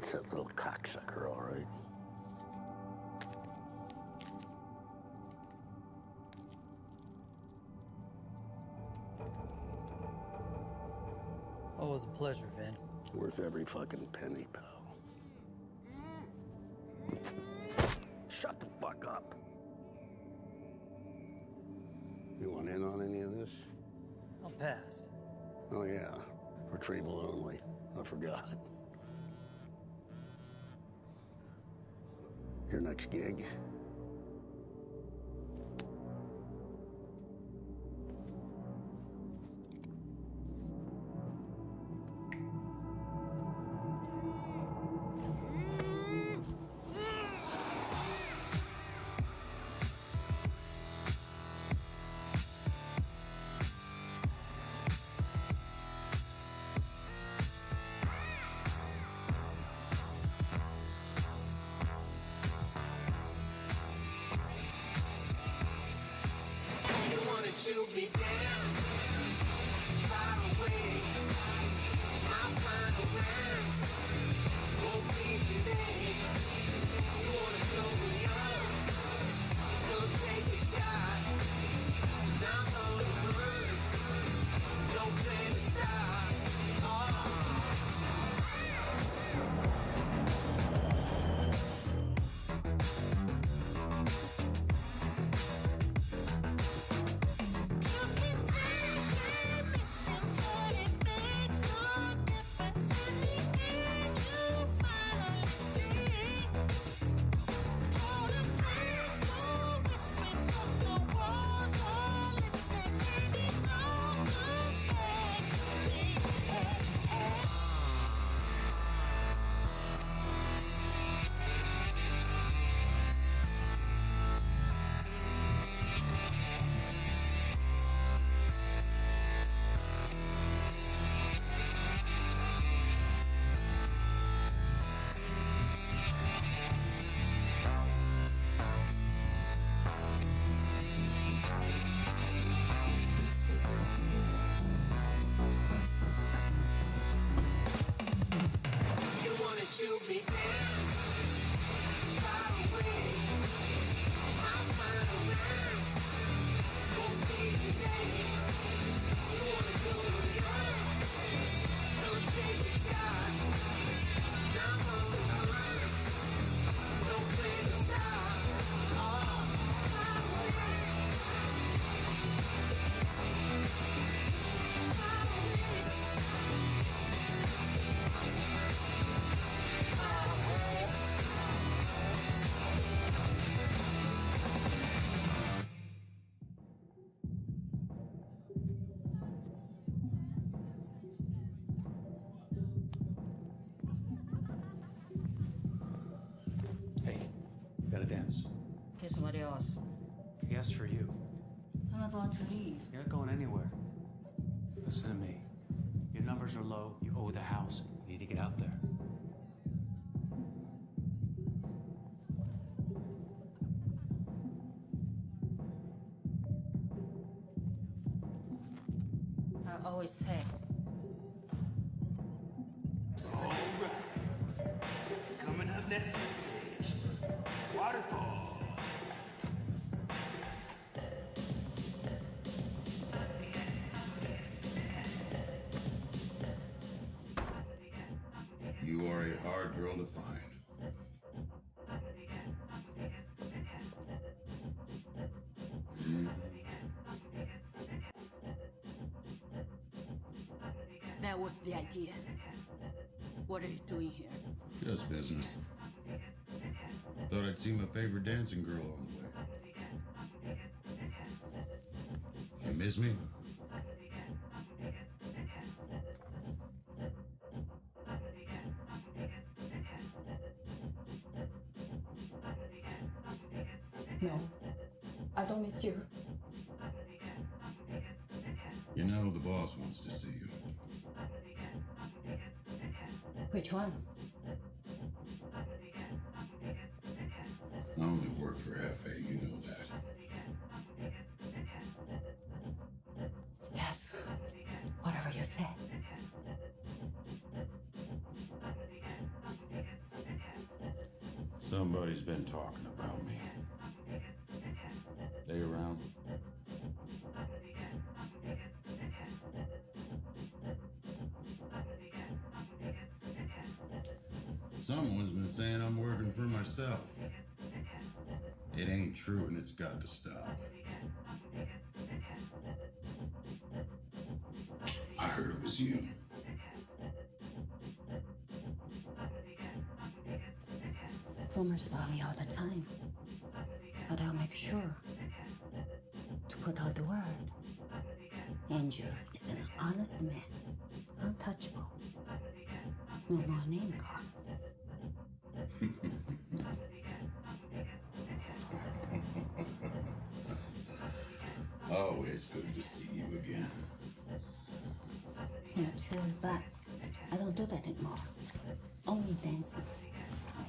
What's that little cocksucker, all right? Always a pleasure, Vin. Worth every fucking penny, pal. Shut the fuck up. You want in on any of this? I'll pass. Oh, yeah. Retrieval only. I forgot. Your next gig? Shoot me down, far away. I'll find a round, won't be today. You wanna blow me up, go take a shot. 'Cause I'm on the run, no plan to stop. Shoot me down, far away. I'll find a round, won't be today. You wanna go young, don't take a shot. 'Cause I'm on the run, no plan to stop. Gotta dance. Get somebody else. He asked for you. I'm about to leave. You're not going anywhere. Listen to me. Your numbers are low. You owe the house. You need to get out there. I always pay. All right. Coming up next to the stage, Waterfall. You are a hard girl to find. That was the idea. What are you doing here? Just business. Thought I'd see my favorite dancing girl on the way. You miss me? No, I don't miss you. You know, the boss wants to see you. Which one? I only work for Hefe, you know that. Yes, whatever you say. Somebody's been talking about me. They around? Someone's been saying I'm working for myself. It ain't true and it's got to stop. I heard it was you. Rumors about me all the time. But I'll make sure to put out the word. Andrew is an honest man, untouchable. No more name call. Always good to see you again. You know, true, but I don't do that anymore. Only dancing.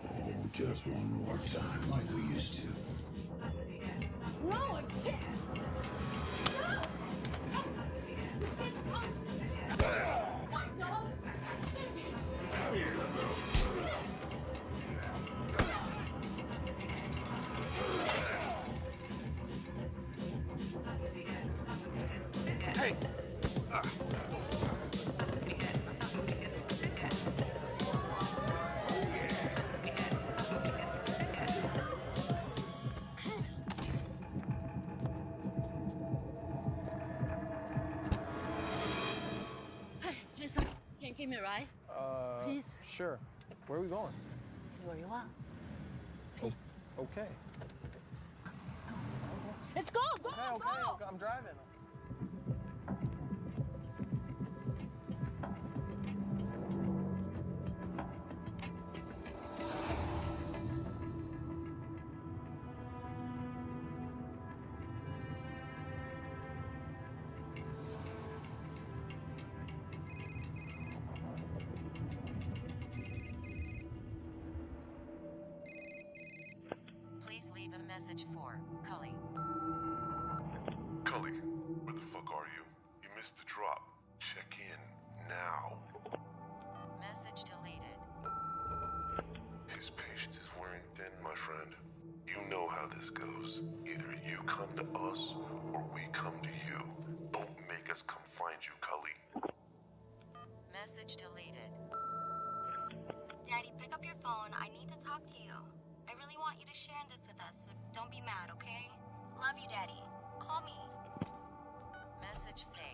Oh, just one more time like we used to. No, I can't. Hey! Hey, listen, can you give me a ride? Please? Sure. Where are we going? Where you want. Please. Okay. Let's go! Go, go! I'm driving. Please leave a message for Cully. Cully, where the fuck are you? You missed the drop. Check in now. Message deleted. His patience is wearing thin, my friend. You know how this goes. Either you come to us or we come to you. Don't make us come find you, Cully. Message deleted. Daddy, pick up your phone. I need to talk to you. I really want you to share this with us, so don't be mad, okay? Love you, Daddy. Call me. Message saved.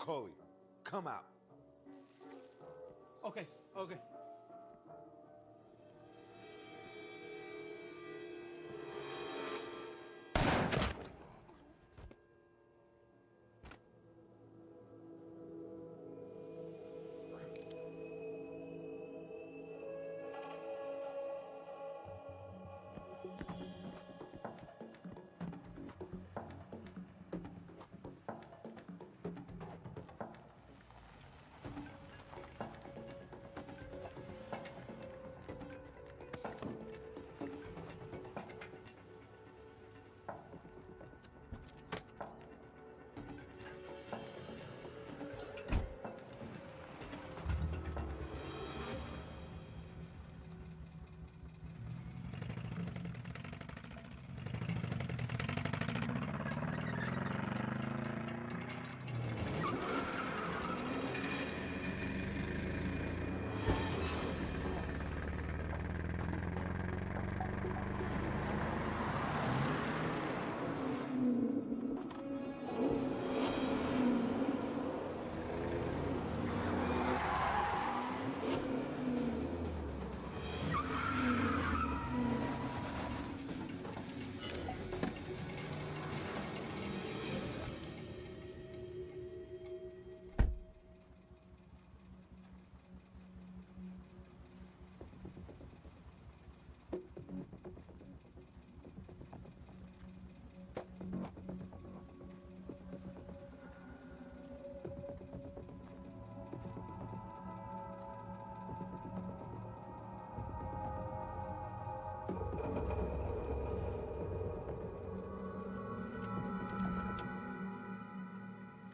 Cully, come out. Okay, okay.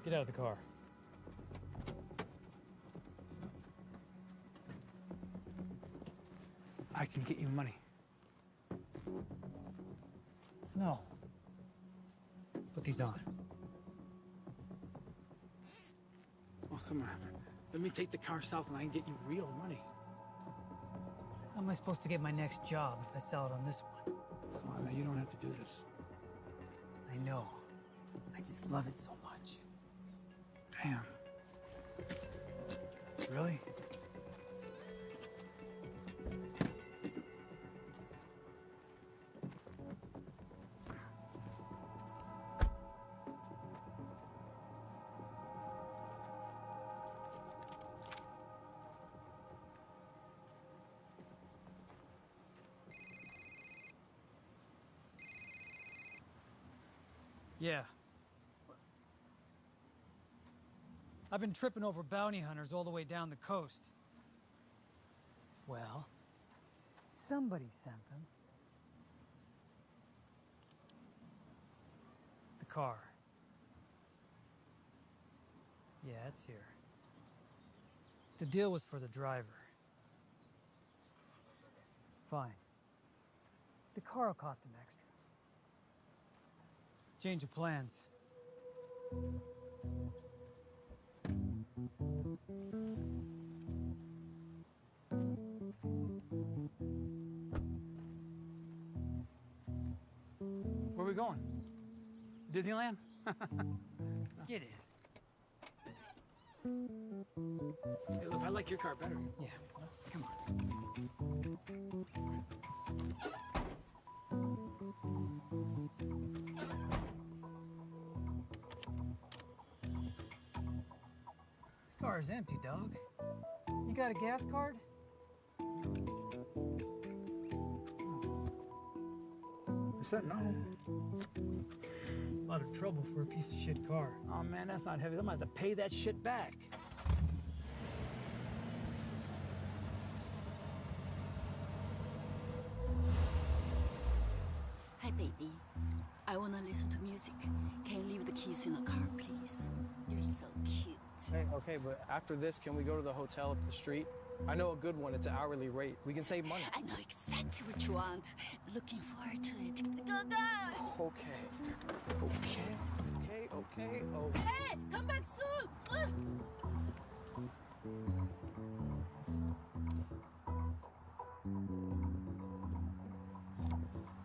Get out of the car. I can get you money. No. Put these on. Oh, come on. Let me take the car south and I can get you real money. How am I supposed to get my next job if I sell it on this one? Come on, man, you don't have to do this. I know. I just love it so much. Damn. Really? Yeah. I've been tripping over bounty hunters all the way down the coast. Well, somebody sent them. The car. Yeah, it's here. The deal was for the driver. Fine. The car will cost him extra. Change of plans. Where are we going? Disneyland? Get in. Hey, look, I like your car better. Yeah, well, come on. This car is empty, dog. You got a gas card? I said no. A lot of trouble for a piece of shit car. Oh, man, that's not heavy. I'm gonna have to pay that shit back. Hi, baby. I wanna listen to music. Can you leave the keys in the car, please? You're so cute. Hey, okay, but after this, can we go to the hotel up the street? I know a good one. It's an hourly rate. We can save money. I know exactly what you want. Looking forward to it. Go down! Okay. Okay. Hey, come back soon!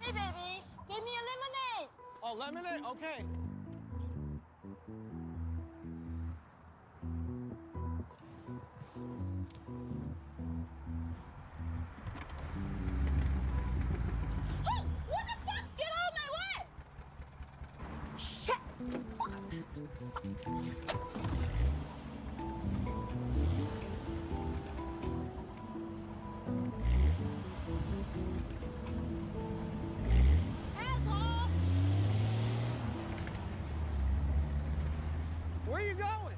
Hey, baby, give me a lemonade. Oh, lemonade? Okay. you going?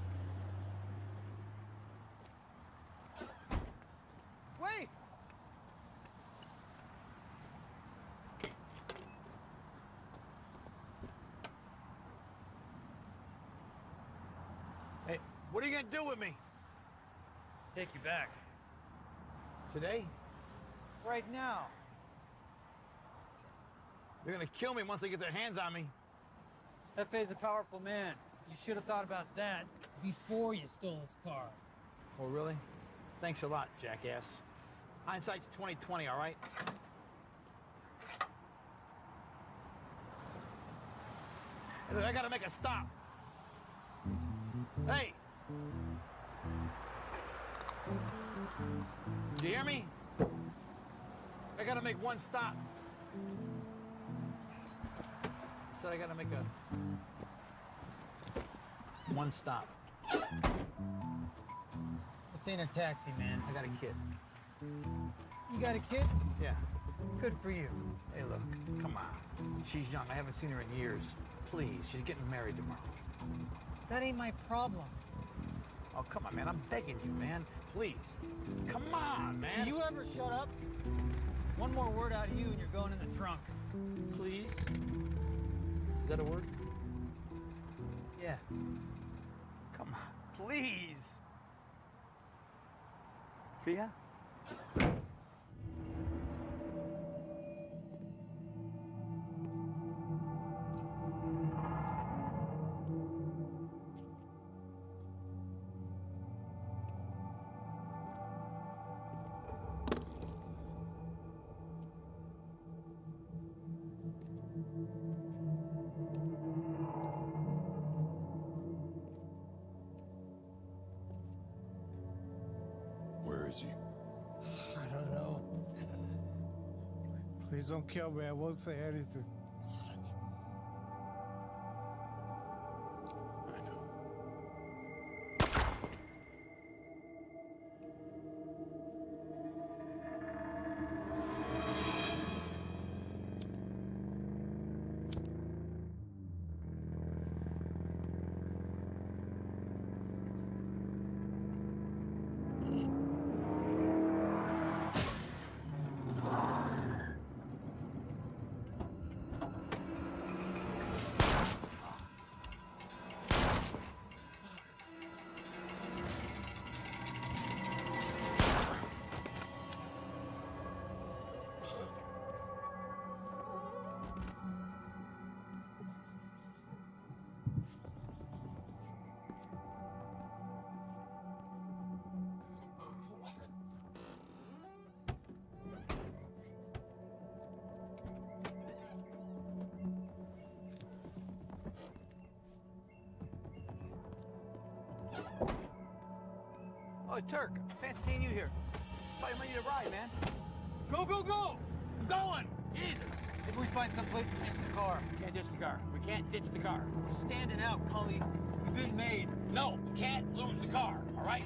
Wait! Hey, what are you gonna do with me? Take you back. Today? Right now. They're gonna kill me once they get their hands on me. Hefe's a powerful man. You should have thought about that before you stole his car. Oh, really? Thanks a lot, jackass. Hindsight's 20/20, all right? Hey, look, I gotta make a stop. Hey! Do you hear me? I gotta make one stop. I said I gotta make one stop. This ain't a taxi, man. I got a kid. You got a kid? Yeah. Good for you. Hey, look, come on. She's young. I haven't seen her in years. Please, she's getting married tomorrow. That ain't my problem. Oh, come on, man. I'm begging you, man. Please. Come on, man. Do you ever shut up? One more word out of you and you're going in the trunk. Please? Is that a word? Yeah. Come on. Please. Yeah? Where is he? I don't know. Please don't kill me. I won't say anything. I know. Oh, Turk, fancy seeing you here. Thought you might need a ride, man. Go, go, go! I'm going! Jesus! Maybe we find some place to ditch the car. Can't ditch the car. We can't ditch the car. We're standing out, Cully. We've been made. No, we can't lose the car, all right?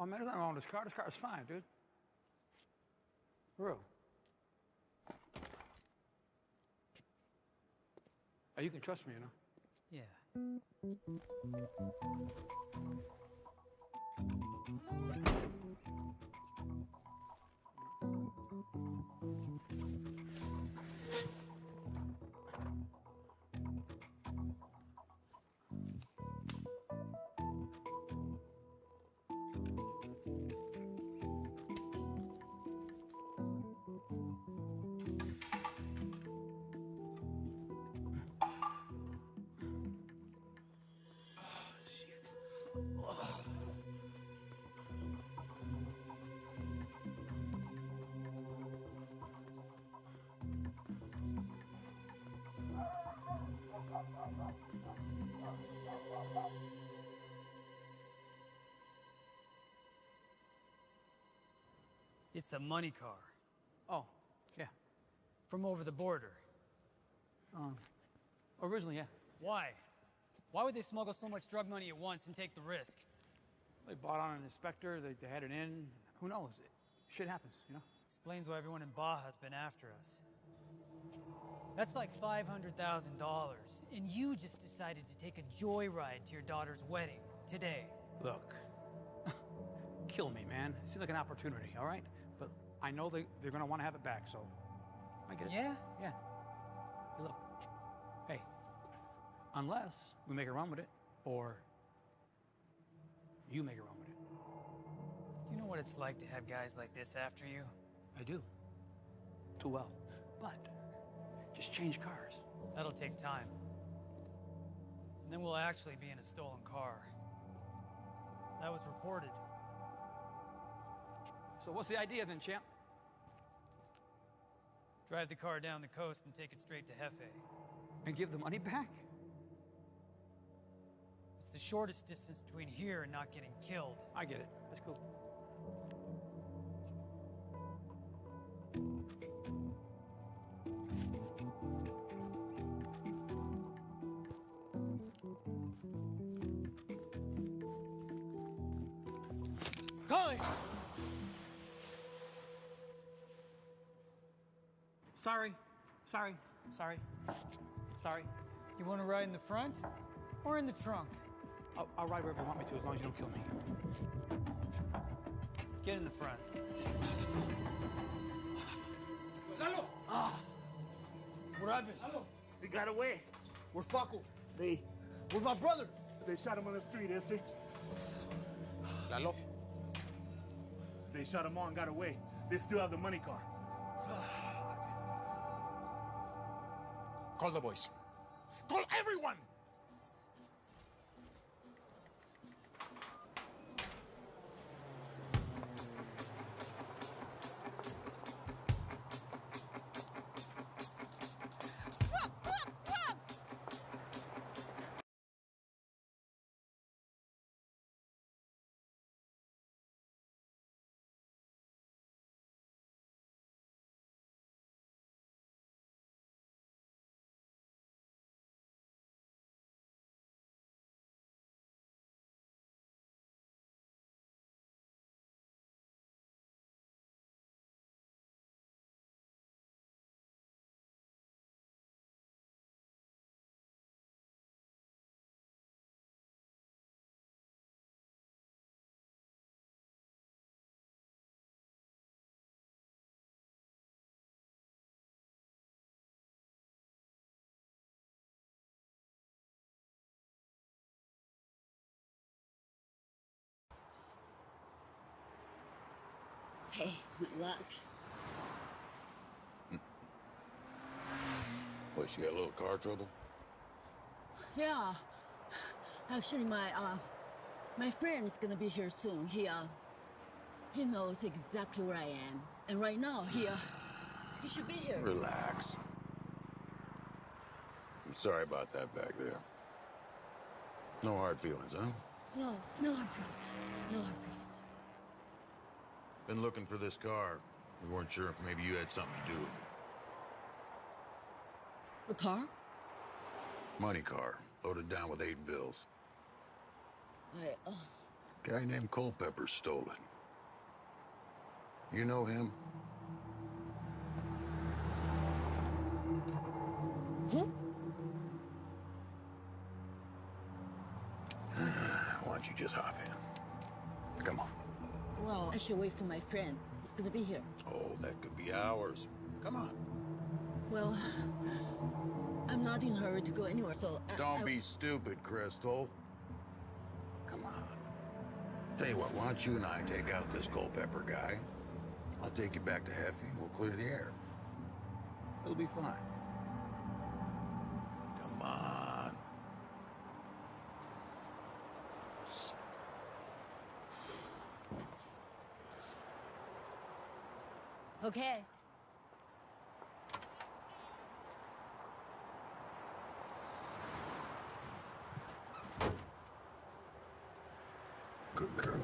Oh, man, there's nothing wrong with this car. This car is fine, dude. For real. Oh, you can trust me, you know? Yeah. It's a money car. Oh, yeah. From over the border. Originally, yeah. Why? Why would they smuggle so much drug money at once and take the risk? They bought on an inspector, they had it in. Who knows? Shit happens, you know? Explains why everyone in Baja's been after us. That's like $500,000, and you just decided to take a joyride to your daughter's wedding today. Look, kill me, man. It seems like an opportunity, all right? But I know they're gonna want to have it back, so I get it. Yeah? Yeah. Hey, look. Hey, unless we make a run with it, or you make a run with it. You know what it's like to have guys like this after you? I do. Too well. But just change cars. That'll take time. And then we'll actually be in a stolen car. That was reported. So what's the idea then, champ? Drive the car down the coast and take it straight to Jefe. And give the money back? It's the shortest distance between here and not getting killed. I get it. That's cool. Colin! Sorry. You want to ride in the front or in the trunk? I'll ride wherever you want me to, as long as you don't kill me. Get in the front. Lalo! What happened? Lalo! He got away. Where's Paco? Where's my brother? They shot him on the street, Este. Lalo. They shot him all and got away. They still have the money car. Call the boys. Call everyone! Hey, good luck. What, she got a little car trouble? Yeah. Actually, my friend is gonna be here soon. He knows exactly where I am. And right now, he should be here. Relax. I'm sorry about that back there. No hard feelings, huh? No hard feelings. No hard feelings. Been looking for this car. We weren't sure if maybe you had something to do with it. The car? Money car, loaded down with 8 bills. I, Guy named Culpepper stole it. You know him? Who? Why don't you just hop in? Come on. Well, I should wait for my friend. He's gonna be here. Oh, that could be hours. Come on. Well, I'm not in a hurry to go anywhere, so Don't be stupid, Crystal. Come on. Tell you what, why don't you and I take out this Culpepper guy? I'll take you back to Jefe and we'll clear the air. It'll be fine. Come on. Okay. Good girl.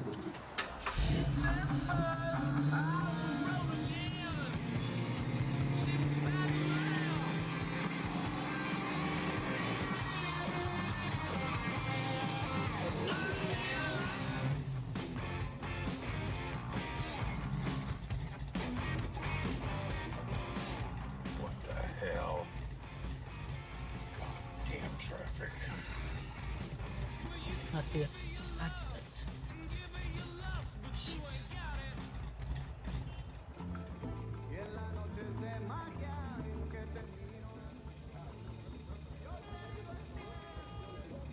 Must be an accident. Shit.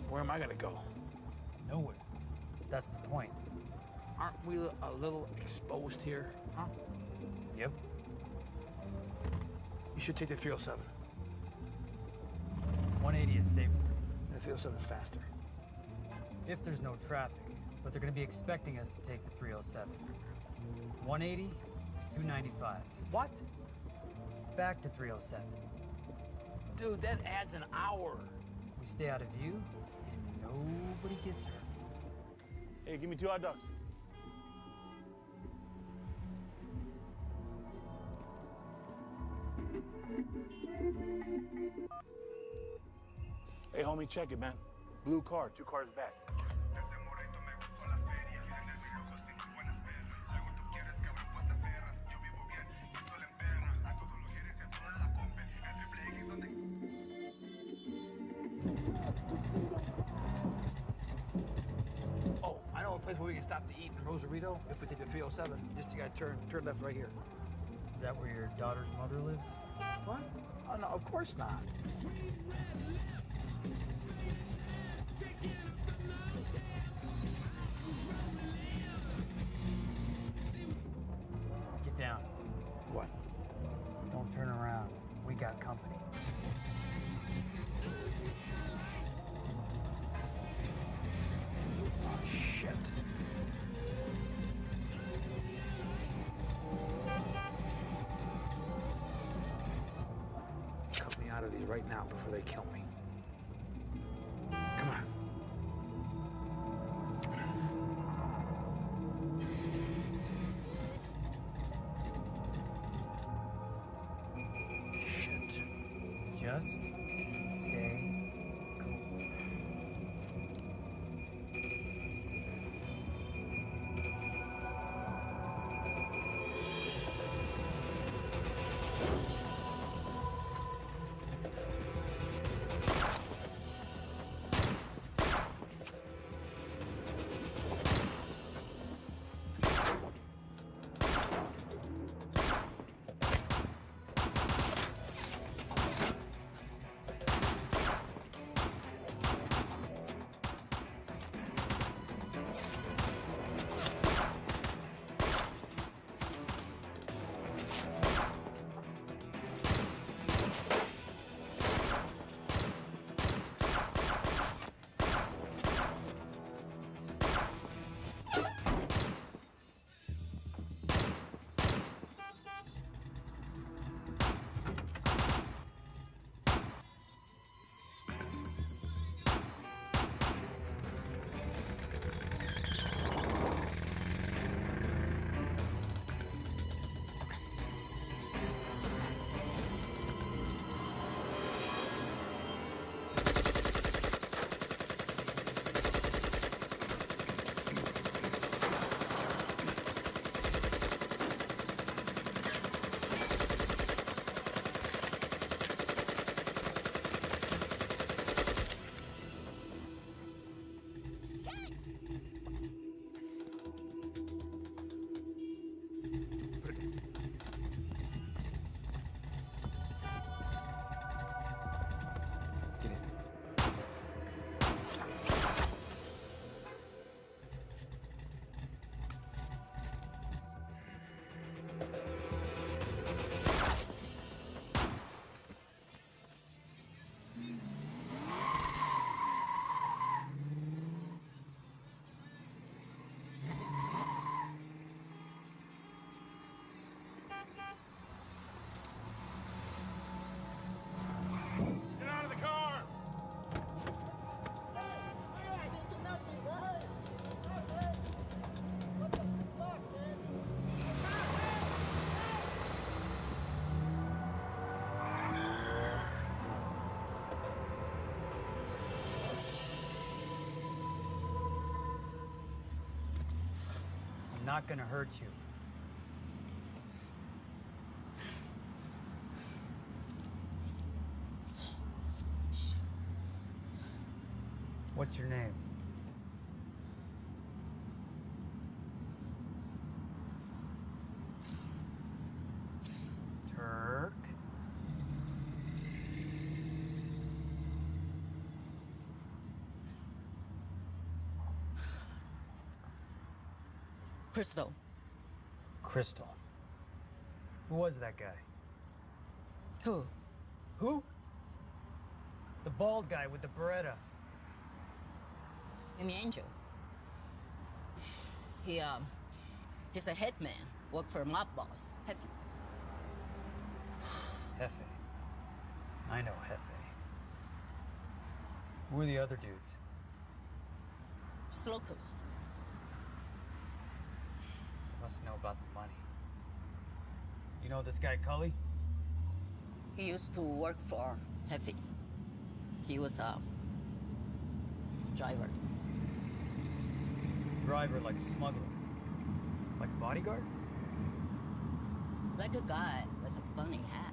Where am I gonna go? Nowhere. That's the point. Aren't we a little exposed here, huh? Yep. You should take the 307. 180 is safer. The 307 is faster. If there's no traffic, but they're gonna be expecting us to take the 307. 180 to 295. What? Back to 307. Dude, that adds an hour. We stay out of view, and nobody gets hurt. Hey, give me 2 hot dogs. Hey, homie, check it, man. Blue car, 2 cars back. Oh, I know a place where we can stop to eat in Rosarito if we take the 307. Just you gotta turn left right here. Is that where your daughter's mother lives? What? Oh, no, of course not. Get down. What? Don't turn around. We got company. Oh, shit. Cut me out of these right now before they kill me. Come on. Shit. Just stay cool. I'm not gonna hurt you. What's your name? Crystal. Crystal. Who was that guy? Who? Who? The bald guy with the Beretta. You mean Angel? He's a hitman. Worked for a mob boss. Hefe. Hefe. I know Hefe. Who are the other dudes? Just locals. Must know about the money. You know this guy Cully? He used to work for Hefe. He was a driver. Driver like smuggler? Like bodyguard? Like a guy with a funny hat.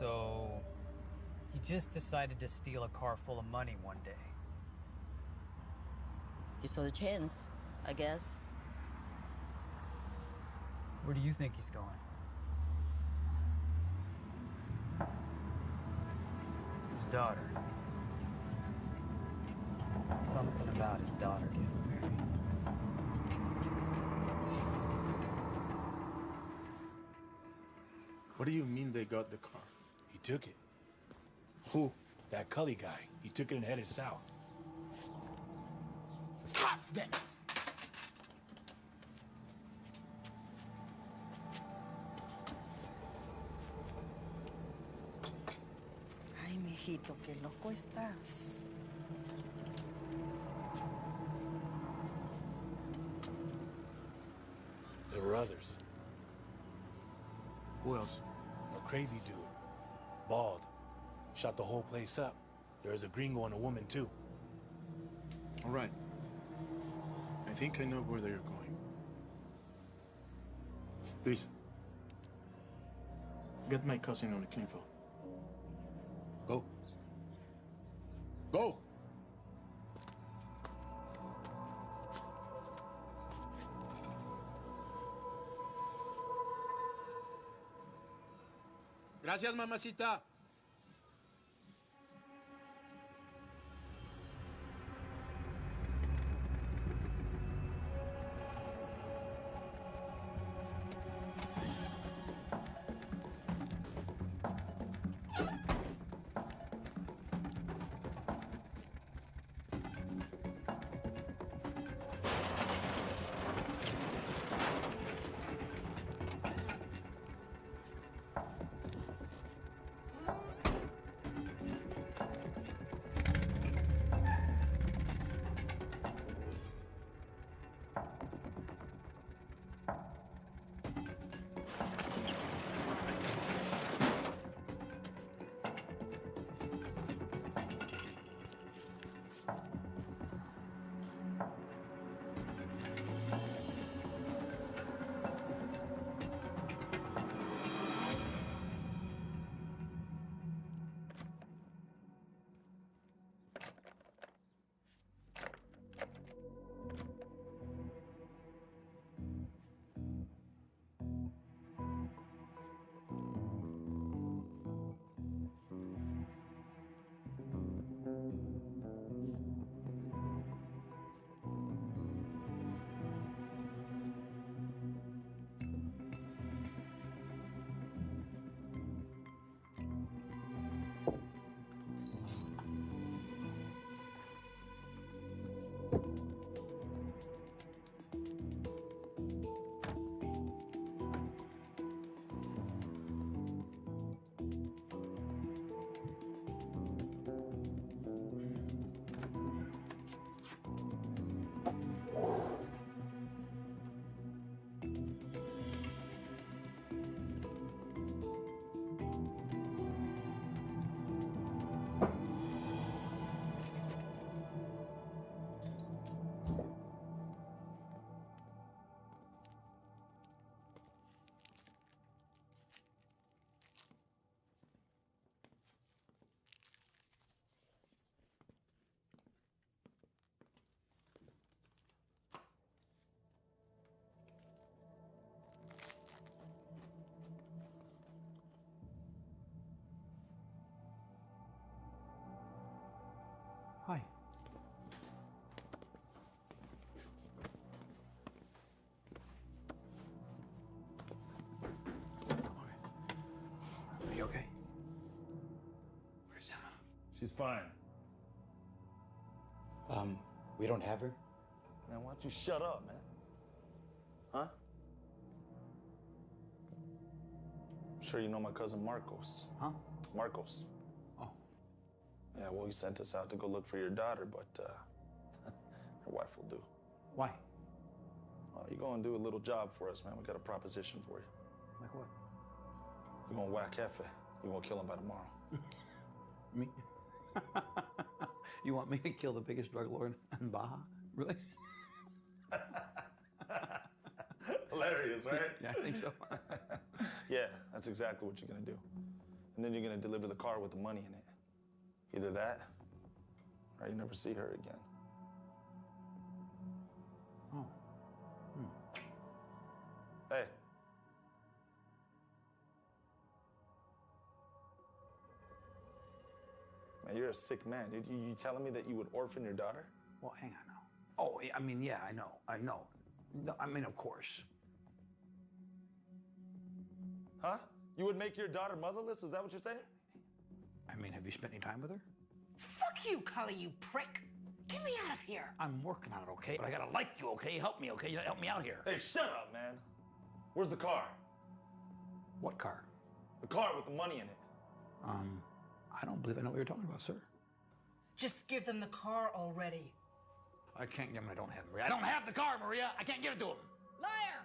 So, he just decided to steal a car full of money one day. He saw the chance, I guess. Where do you think he's going? His daughter. Something about his daughter getting married. What do you mean they got the car? He took it. Who? That Cully guy. He took it and headed south. God damn it! Ay, mijito, qué loco estás. There were others. Who else? A crazy dude. Bald. Shot the whole place up. There was a gringo and a woman, too. All right. I think I know where they're going. Luis, get my cousin on the clean phone. Go. Go! Gracias, mamacita. Hi. Are you okay? Where's Emma? She's fine. We don't have her? Man, why don't you shut up, man? Huh? I'm sure you know my cousin Marcos. Huh? Marcos. Oh. Yeah, well, he sent us out to go look for your daughter, but her wife will do. Why? Well, you're gonna do a little job for us, man. We got a proposition for you. Like what? You're gonna whack Jefe. You're gonna kill him by tomorrow. Me? You want me to kill the biggest drug lord in Baja? Really? Hilarious, right? Yeah, I think so. Yeah, that's exactly what you're gonna do. And then you're gonna deliver the car with the money in it. Either that, or you never see her again. Oh. Hey. Man, you're a sick man. You telling me that you would orphan your daughter? Well, hang on now. Oh, I mean, yeah, I know. No, I mean, of course. Huh? You would make your daughter motherless? Is that what you're saying? I mean, have you spent any time with her? Fuck you, Cully, you prick. Get me out of here. I'm working on it, okay? But I gotta like you, okay? Help me, okay? You gotta help me out here. Hey, shut up, man. Where's the car? What car? The car with the money in it. I don't believe I know what you're talking about, sir. Just give them the car already. I can't give him. I don't have it, Maria. I don't have the car, Maria. I can't give it to him. Liar!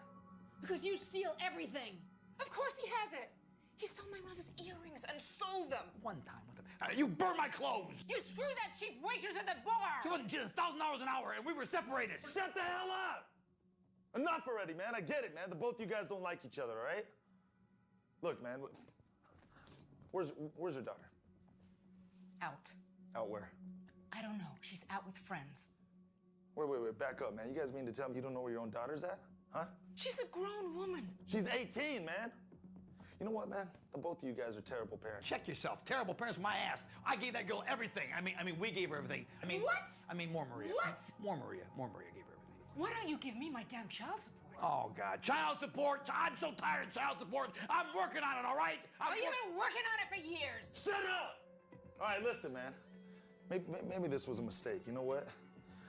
Because you steal everything. Of course he has it. He stole my mother's earrings and sold them. One time with him. You burned my clothes. You screw that cheap waitress at the bar. She wasn't just $1,000 an hour, and we were separated. Shut the hell up! Enough already, man. I get it, man. The both of you guys don't like each other, all right? Look, man. Where's your daughter? Out. Out where? I don't know. She's out with friends. Wait. Back up, man. You guys mean to tell me you don't know where your own daughter's at? Huh? She's a grown woman. She's 18, man. You know what, man? The both of you guys are terrible parents. Check yourself. Terrible parents, my ass. I gave that girl everything. I mean, we gave her everything. What? I mean, more Maria. What? More Maria gave her everything. Why don't you give me my damn child support? Oh, God. Child support. I'm so tired of child support. I'm working on it, all right? You've been working on it for years. Shut up! All right, listen, man. Maybe this was a mistake. You know what?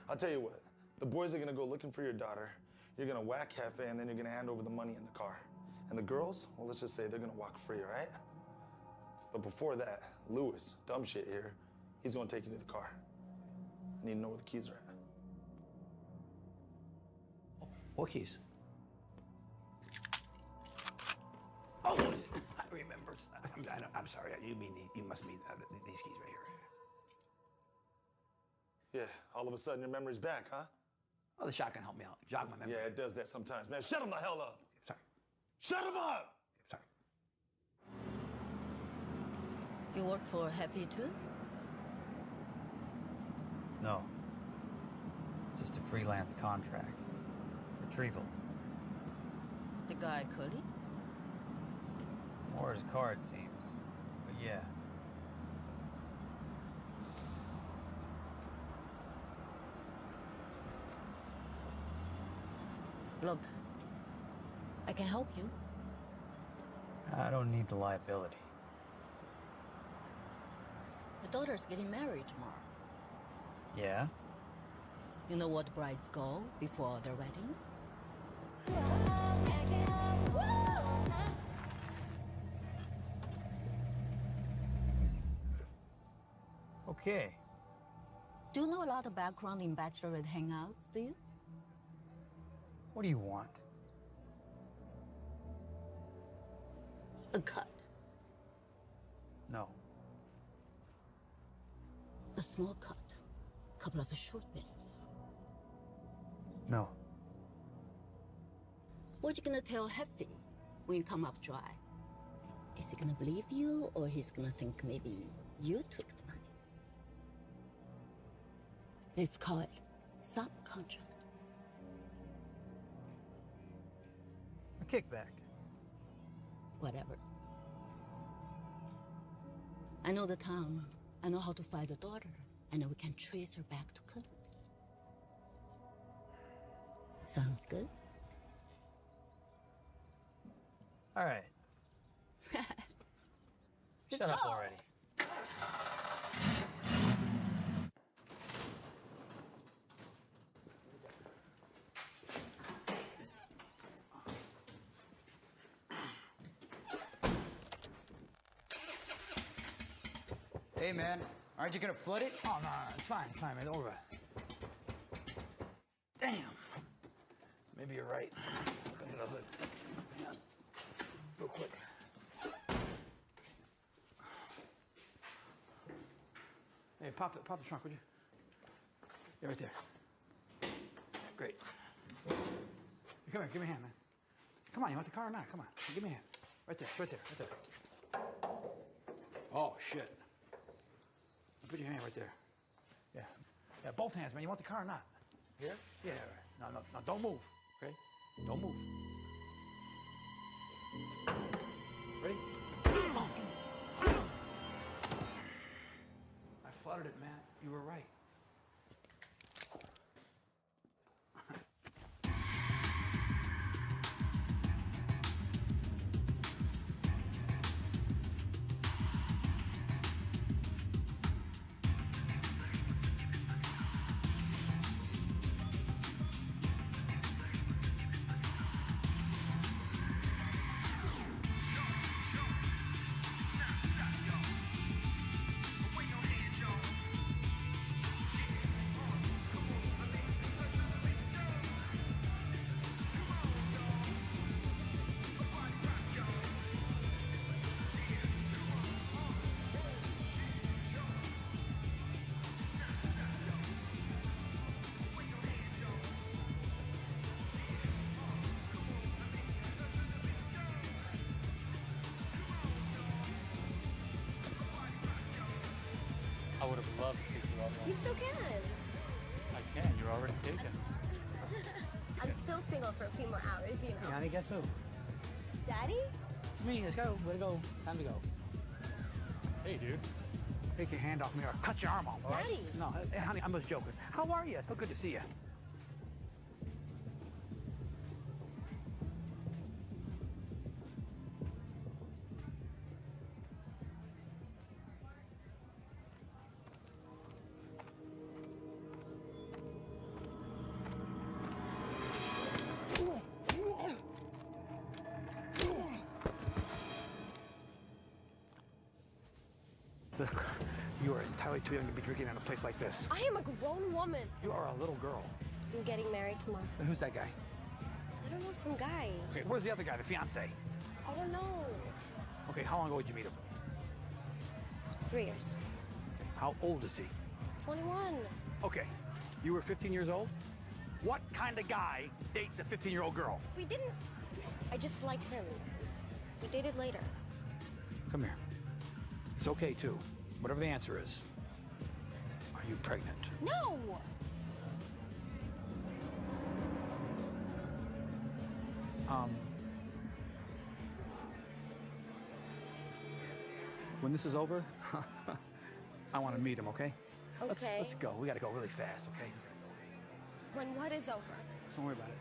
I'll tell you what. The boys are gonna go looking for your daughter. You're gonna whack Jefe, and then you're gonna hand over the money in the car. And the girls, well, let's just say they're gonna walk free, all right? But before that, Lewis, dumb shit here, he's gonna take you to the car. I need to know where the keys are at. What keys? Oh, I remember. I'm sorry. You must mean these keys right here. Yeah, all of a sudden your memory's back, huh? Oh, the shotgun helped me out. Jog my memory. Yeah, it does that sometimes. Man, shut him the hell up. Sorry. Shut him up! Sorry. You work for Jefe too? No. Just a freelance contract. Retrieval. The guy Cully? More his car, it seems. But yeah. Look, I can help you. I don't need the liability. Your daughter's getting married tomorrow. Yeah? You know what brides go before their weddings? Okay. Do you know a lot of background in bachelorette hangouts, do you? What do you want? A cut. No. A small cut. Couple of short bangs. No. What you gonna tell Jefe when you come up dry? Is he gonna believe you, or he's gonna think maybe you took the money? Let's call it subcontract. A kickback. Whatever. I know the town. I know how to find a daughter. and we can trace her back to Clint. Sounds good? All right. Shut up already. Hey, man, aren't you gonna flood it? Oh, no, it's fine, man. Don't worry about it. Damn. Maybe you're right. Look under the hood. Hang on. Real quick. Hey, pop the trunk, would you? Yeah, right there. Great. Hey, come here, give me a hand, man. Come on, you want the car or not? Come on, give me a hand. Right there, right there, right there. Oh, shit. Put your hand right there. Yeah. Yeah, both hands, man. You want the car or not? Here? Yeah, right. No, don't move, okay? Don't move. Ready? I flooded it, man. You were right. I would have loved to pick you up. You still can. I can. You're already taken. I'm still single for a few more hours, you know. Yanni, guess who? Daddy? It's me. Let's go. Way to go. Time to go. Hey, dude. Take your hand off me or I'll cut your arm off, all right? Daddy. No, hey, honey, I'm just joking. How are you? So good to see you. Look, you are entirely too young to be drinking in a place like this. I am a grown woman. You are a little girl. I'm getting married tomorrow. And who's that guy? I don't know, some guy. Okay, where's the other guy, the fiancé? I don't know. Okay, how long ago did you meet him? 3 years. Okay, how old is he? 21. Okay, you were 15 years old? What kind of guy dates a 15-year-old girl? We didn't. I just liked him. We dated later. Come here. It's okay, too. Whatever the answer is. Are you pregnant? No! When this is over, I want to meet him, okay? Okay. Let's go. We got to go really fast, okay? When what is over? Don't worry about it.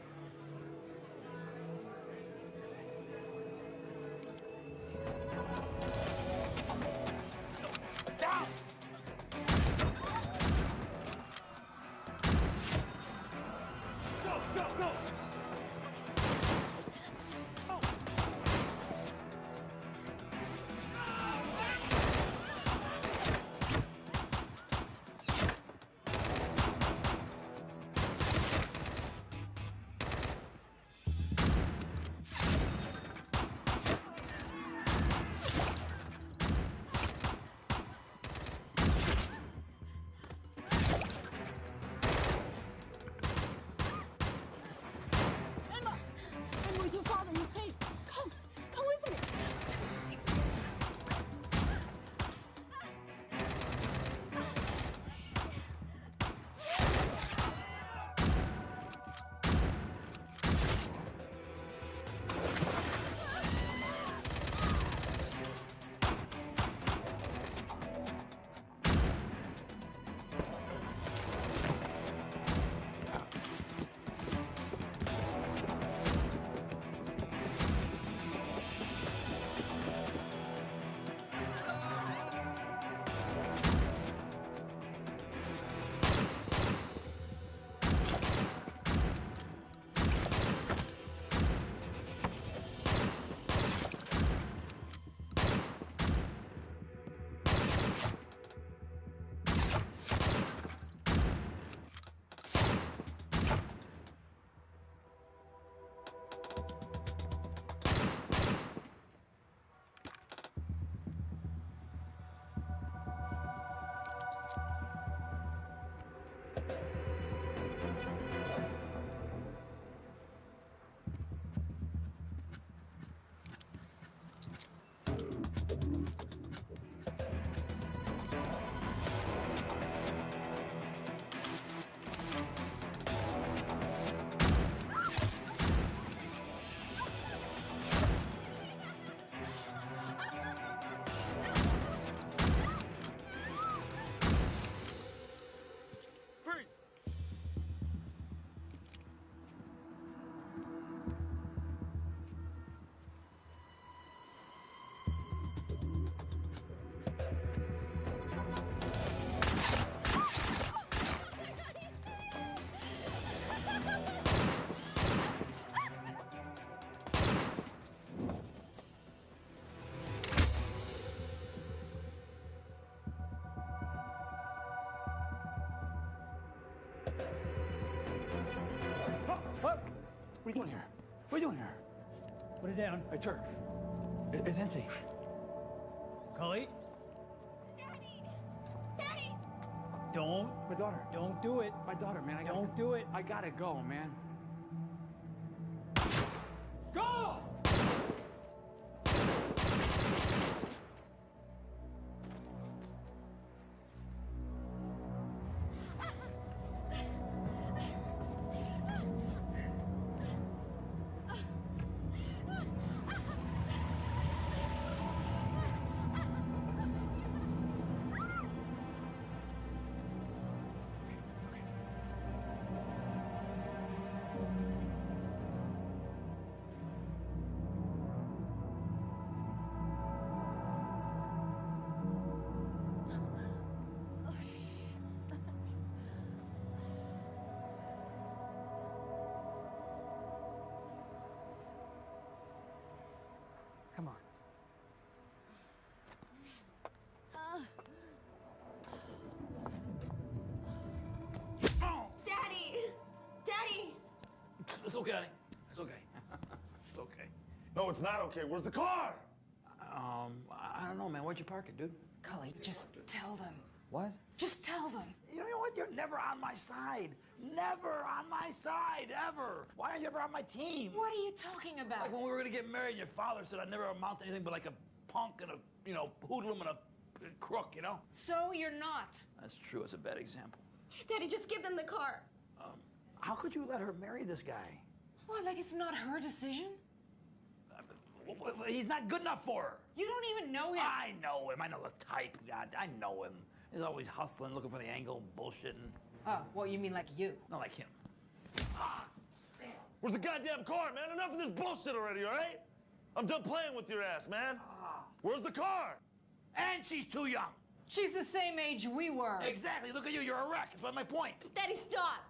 you doing here? What are you doing here? Put it down. Hey, Turk. It's empty. Cully? Daddy! Daddy! Don't. My daughter. Don't do it. My daughter, man. Don't do it. I gotta go, man. Go! Come on. Daddy! Daddy! It's okay, honey. It's okay. It's okay. No, it's not okay. Where's the car? I don't know, man. Where'd you park it, dude? Cully, just tell them. What? Just tell them. You know what? You're never on my side. Never on my side, ever. Why aren't you ever on my team? What are you talking about? Like when we were gonna get married, your father said I'd never amount to anything but like a punk and a, hoodlum and a crook, you know? So you're not. That's true. It's a bad example. Daddy, just give them the car. How could you let her marry this guy? What, like it's not her decision? He's not good enough for her. You don't even know him. I know him. I know the type. God, I know him. He's always hustling, looking for the angle, bullshitting. Oh, well, you mean like you? Not like him. Where's the goddamn car, man? Enough of this bullshit already, all right? I'm done playing with your ass, man. Where's the car? And she's too young. She's the same age we were. Exactly. Look at you. You're a wreck. That's my point. Daddy, stop.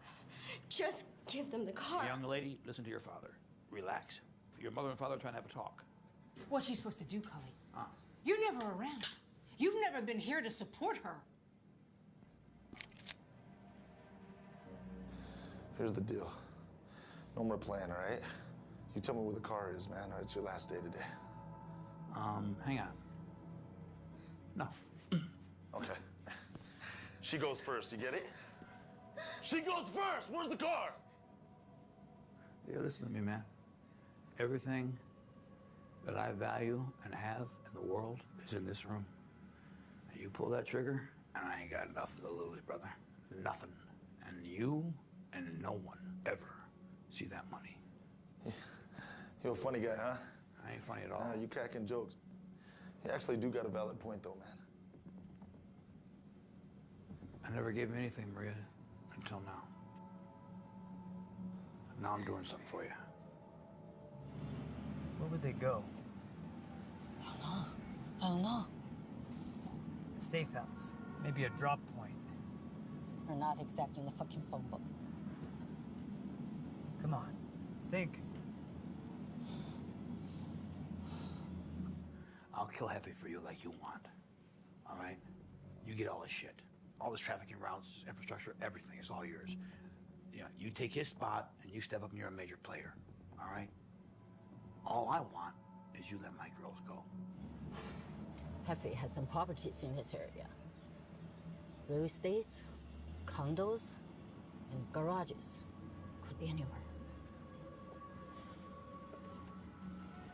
Just give them the car. Young lady, listen to your father. Relax. Your mother and father are trying to have a talk. What's she supposed to do, Cully? You're never around. You've never been here to support her. Here's the deal. No more playing, all right? You tell me where the car is, man, or it's your last day today. Hang on. No. Okay. She goes first, you get it? She goes first! Where's the car? Yeah, listen to me, man. Everything that I value and have in the world is in this room. And you pull that trigger, and I ain't got nothing to lose, brother. Nothing. And you and no one ever see that money. You're a funny guy, huh? I ain't funny at all. You cracking jokes. You actually do got a valid point, though, man. I never gave him anything, Maria, until now. Now I'm doing something for you. Where would they go? I don't know. A safe house. Maybe a drop point. We're not exactly in the fucking phone book. Come on. Think. I'll kill Hefe for you like you want. All right? You get all this shit. All this trafficking routes, infrastructure, everything. It's all yours. You know, you take his spot and you step up and you're a major player. All right? All I want is you let my girls go. Hefe has some properties in this area. Real estates, condos, and garages. Could be anywhere.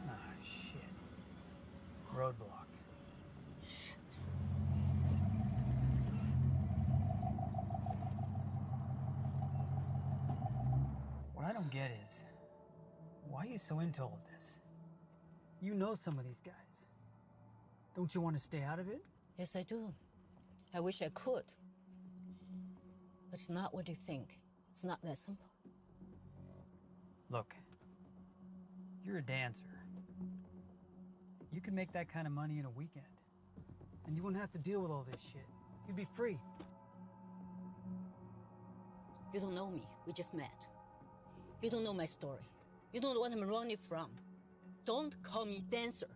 Ah, shit. Roadblock. What I don't get is, why are you so into all this? You know some of these guys. Don't you want to stay out of it? Yes, I do. I wish I could. But it's not what you think. It's not that simple. Look, you're a dancer. You could make that kind of money in a weekend. And you wouldn't have to deal with all this shit. You'd be free. You don't know me. We just met. You don't know my story. You don't know what I'm running from. Don't call me dancer.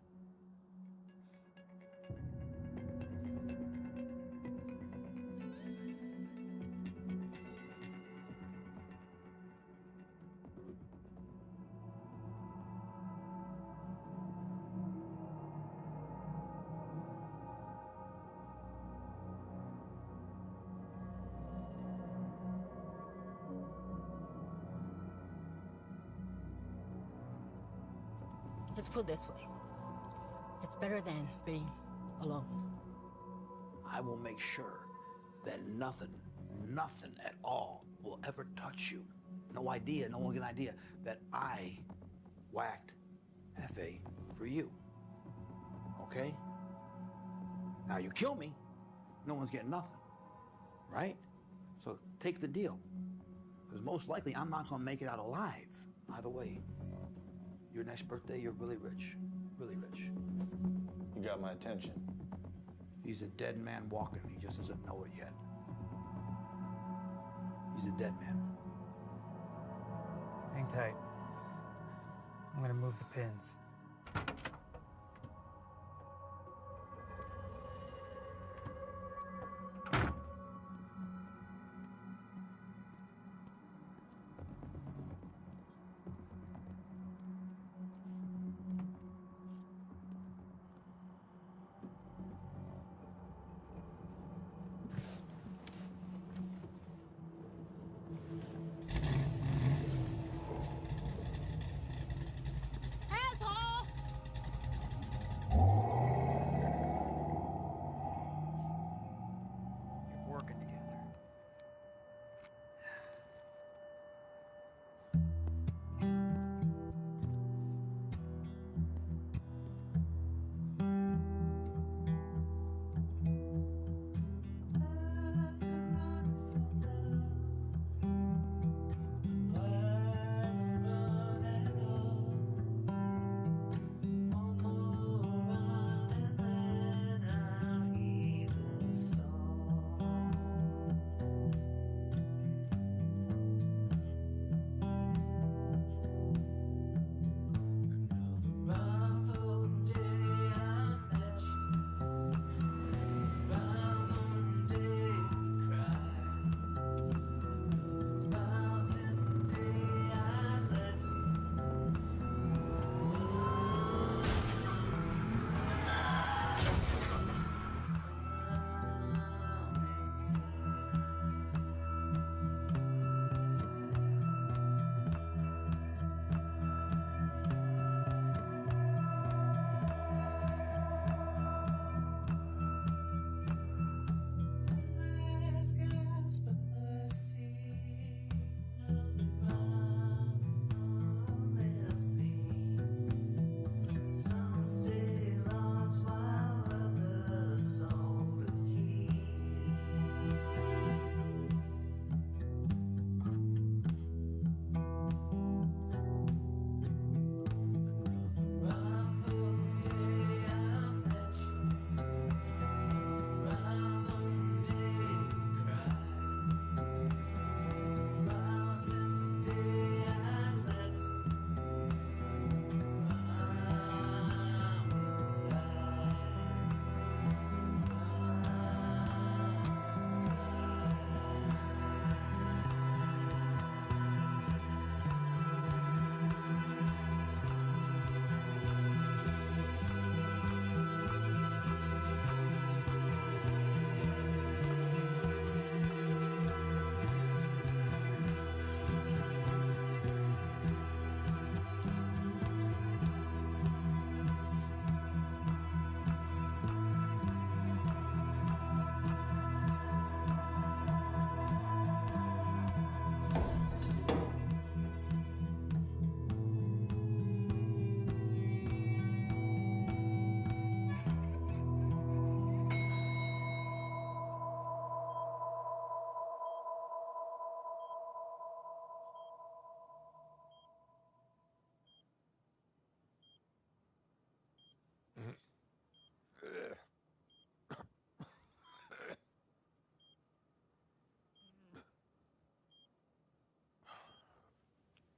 Let's put it this way. It's better than being alone. I will make sure that nothing at all will ever touch you. No one will get an idea that I whacked Hefe for you. Okay? Now you kill me, no one's getting nothing, right? So take the deal, because most likely I'm not gonna make it out alive. Either way, your next birthday, you're really rich, really rich. You got my attention. He's a dead man walking, he just doesn't know it yet. He's a dead man. Hang tight. I'm gonna move the pins.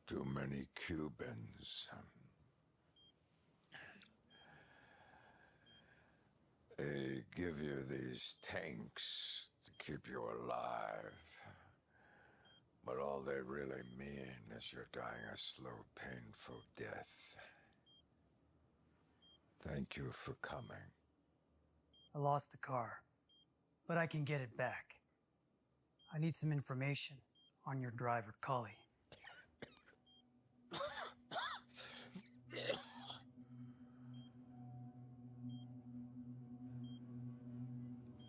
Too many Cubans. They give you these tanks to keep you alive. But all they really mean is you're dying a slow, painful death. Thank you for coming. I lost the car, but I can get it back. I need some information on your driver, Cully.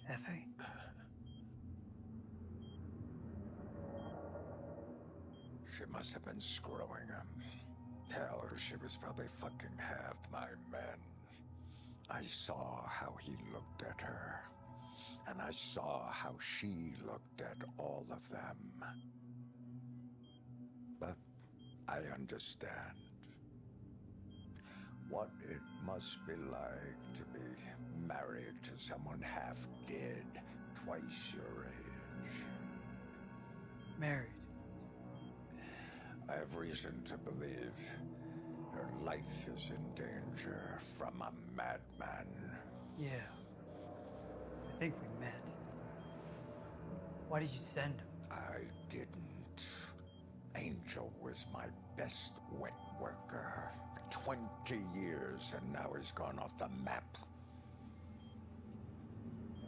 Effie? She must have been screwing him. Hell, she was probably fucking half my men. I saw how he looked at her, and I saw how she looked at all of them. But I understand what it must be like to be married to someone half dead, twice your age. Married? I have reason to believe your life is in danger from a madman. Yeah. I think we met. Why did you send him? I didn't. Angel was my best wet worker. 20 years, and now he's gone off the map.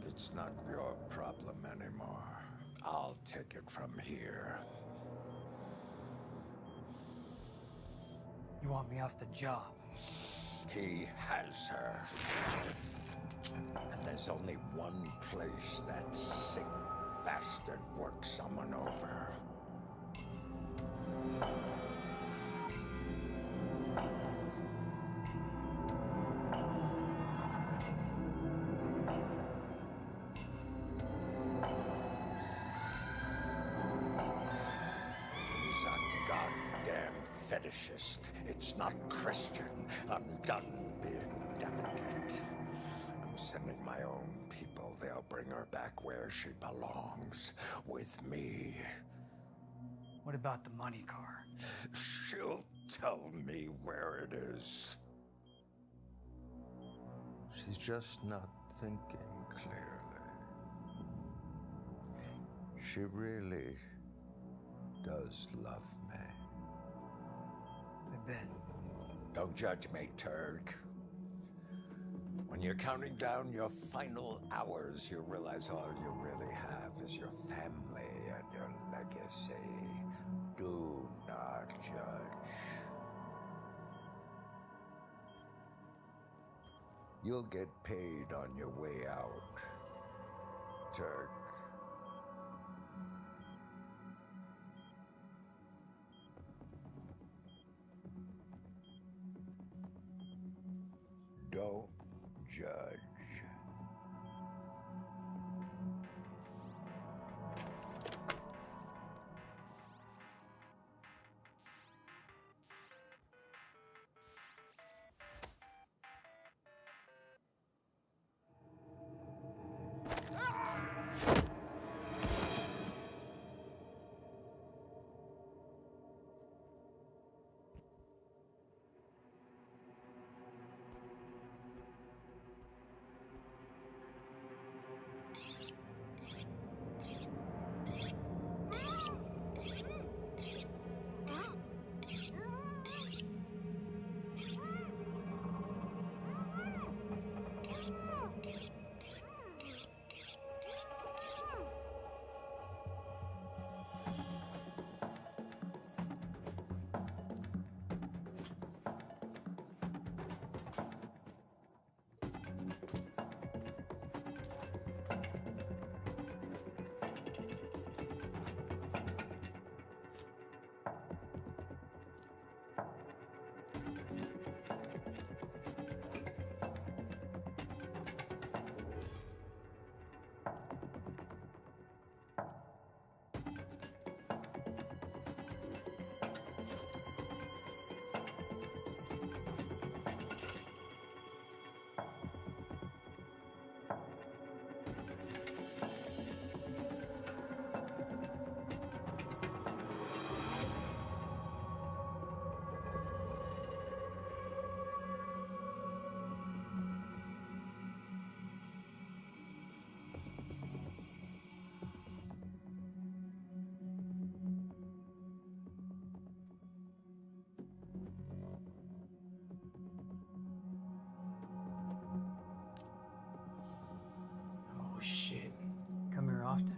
It's not your problem anymore. I'll take it from here. You want me off the job? He has her. And there's only one place that sick bastard works someone over. He's a goddamn fetishist. It's not Christian. I'm done being delicate. I'm sending my own people. They'll bring her back where she belongs, with me. What about the money car? She'll tell me where it is. She's just not thinking clearly. She really does love me. I bet. Don't judge me, Turk. When you're counting down your final hours, you realize all you really have is your family and your legacy. Do not judge. You'll get paid on your way out, Turk. Don't judge. Oh shit. Come here often?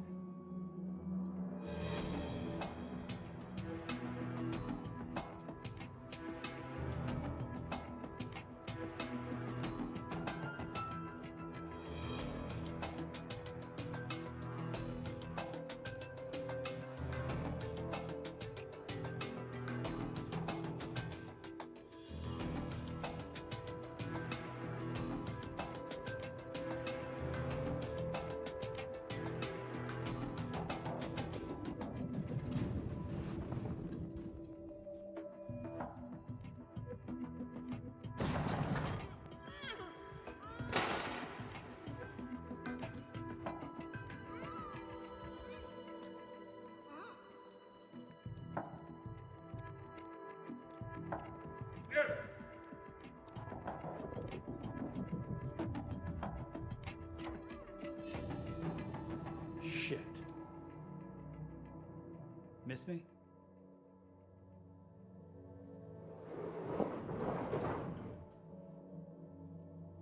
Miss me?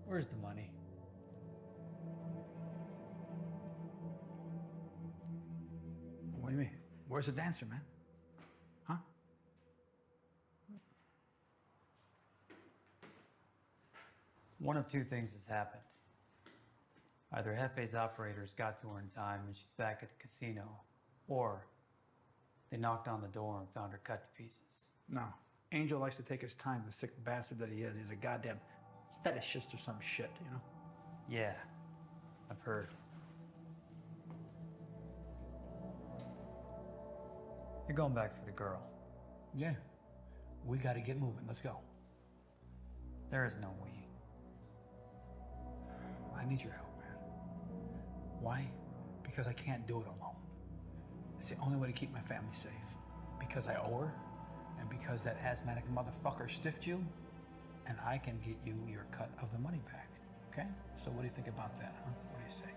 Where's the money? What do you mean? Where's the dancer, man? Huh? One of two things has happened. Either Hefe's operators got to her in time and she's back at the casino, or they knocked on the door and found her cut to pieces. No. Angel likes to take his time, the sick bastard that he is. He's a goddamn fetishist or some shit, you know? Yeah, I've heard. You're going back for the girl. Yeah. We gotta get moving. Let's go. There is no we. I need your help, man. Why? Because I can't do it alone. It's the only way to keep my family safe. Because I owe her, and because that asthmatic motherfucker stiffed you, and I can get you your cut of the money back. Okay? So what do you think about that, huh? What do you say?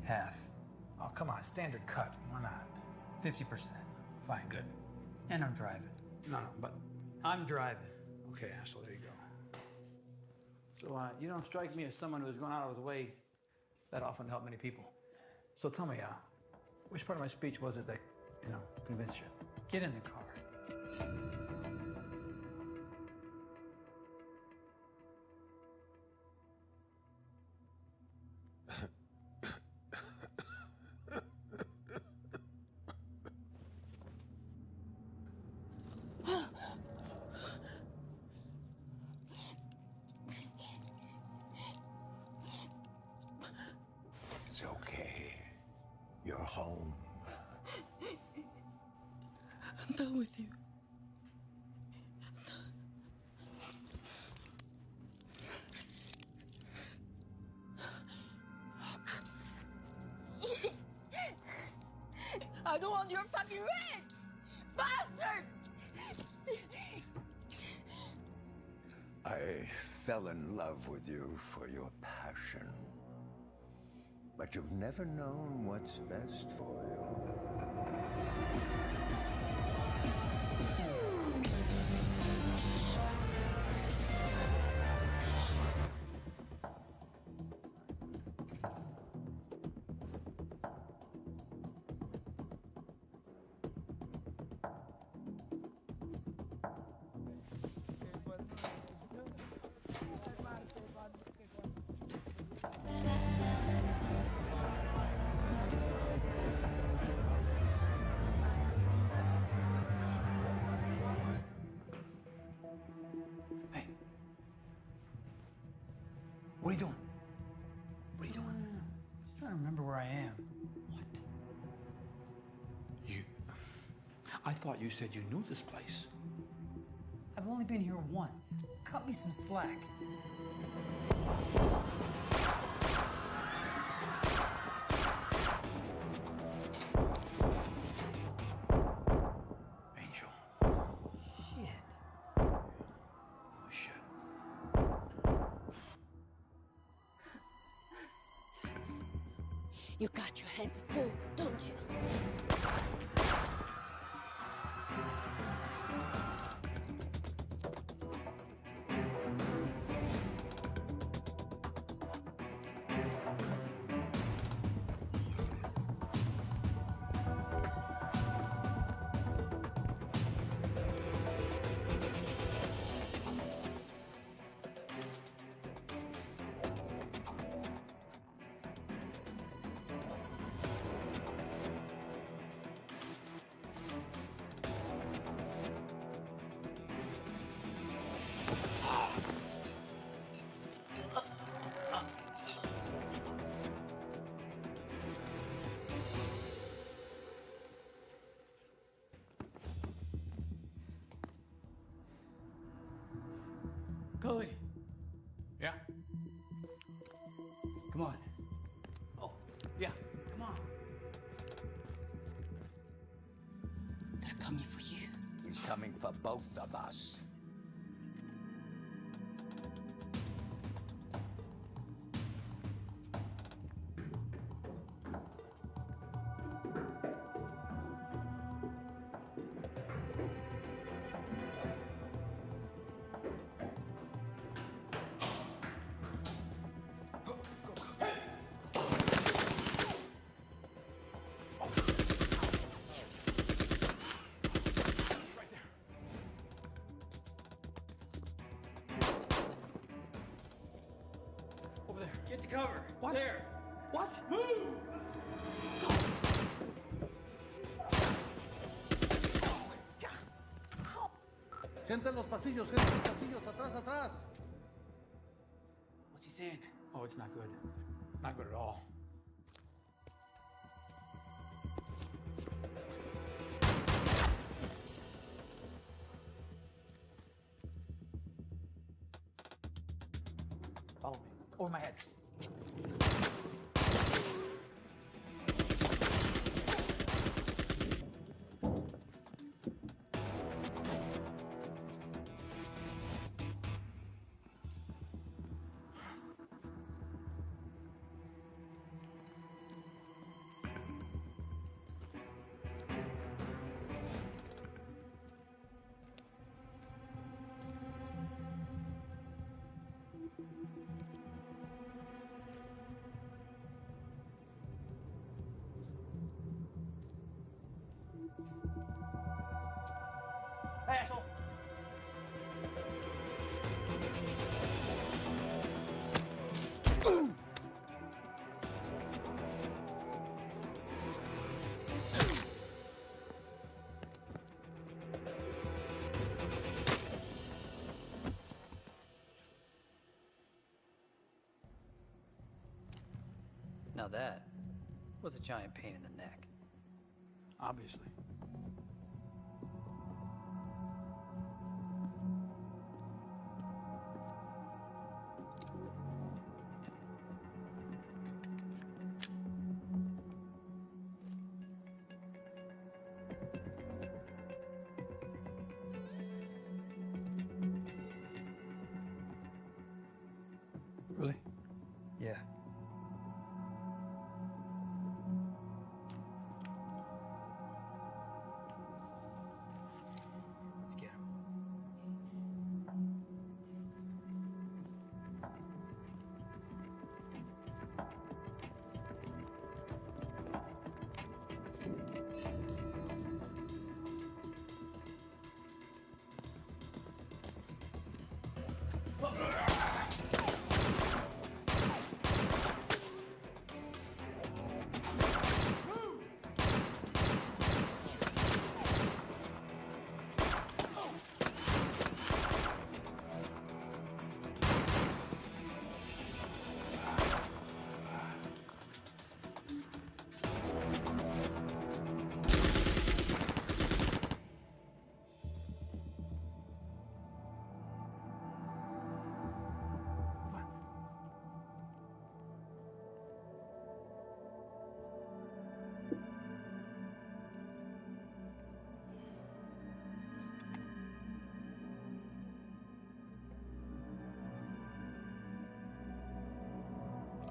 Half. Oh, come on, standard cut. Why not? 50%. Fine, good. And I'm driving. No, but I'm driving. okay, so there you go. So you don't strike me as someone who's gone out of his way that often to help many people. So tell me, which part of my speech was it that, convinced you? Get in the car. It's okay. You're home. I'm done with you. I don't want your fucking ring! Bastard! I fell in love with you for your passion. But you've never known what's best for you. What are you doing? What are you doing? Just trying to remember where I am. I thought you said you knew this place. I've only been here once. Cut me some slack. Angel. Shit. Oh, shit. You got your hands full, don't you? Gully. Yeah? Come on. Oh, yeah, come on. They're coming for you. He's coming for both of us. Get to cover. What? There. What? Move! Gente en los pasillos, gente en los pasillos, atrás, atrás. What's he saying? Oh, it's not good. Not good at all. Follow me. Over my head. Hey, asshole! Now that was a giant pain in the neck. Obviously. Really? Yeah. Let's get him.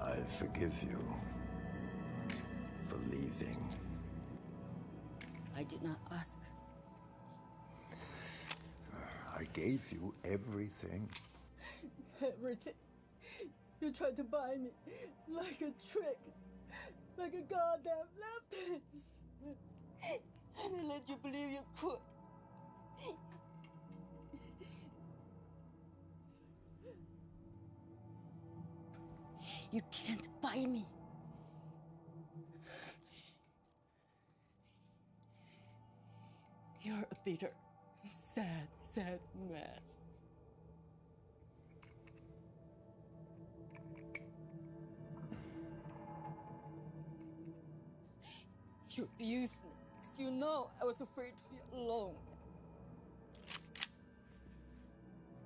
I forgive you for leaving. I did not ask. I gave you everything. Everything. You tried to buy me like a trick, like a goddamn lapis. And I let you believe you could. You can't buy me. You're a bitter, sad, sad man. You abused me because you know I was afraid to be alone.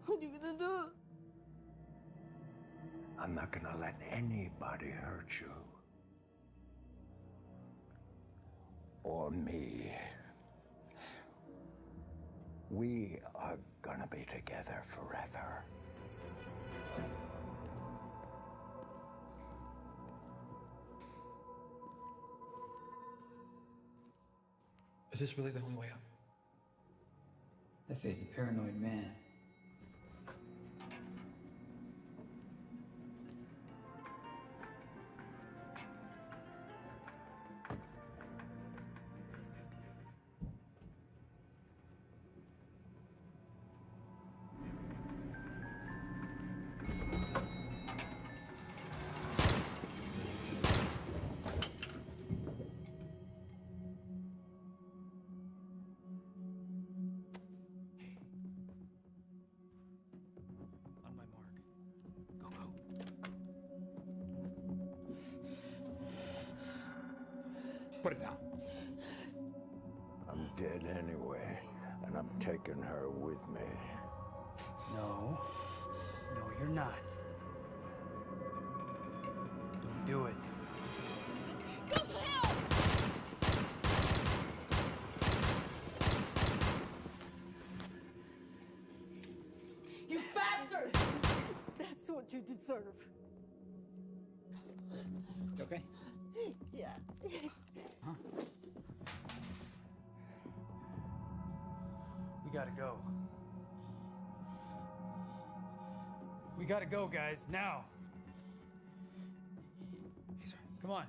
What are you gonna do? I'm not gonna let anybody hurt you. Or me. We are gonna be together forever. Is this really the only way out? Hefe's a paranoid man. Put it down. I'm dead anyway, and I'm taking her with me. No. No, you're not. Don't do it. Go to hell! You bastard! That's what you deserve. You okay? Yeah. Huh? We gotta go. We gotta go, guys, now. He's right. Come on.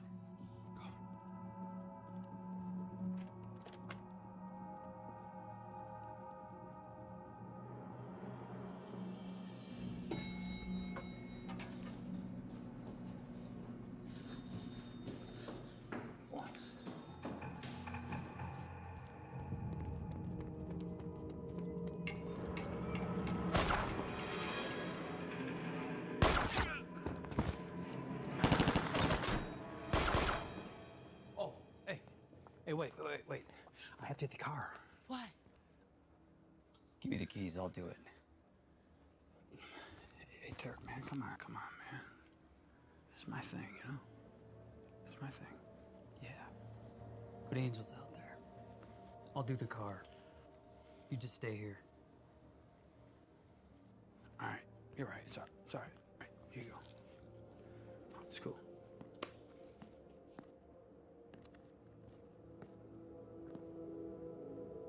Hey, wait. I have to get the car. Why? Give me the keys, I'll do it. Hey, Turk, man, come on, man. It's my thing, you know? It's my thing. Yeah. But Angel's out there. I'll do the car. You just stay here. All right, you're right. It's all right. All right, here you go. It's cool.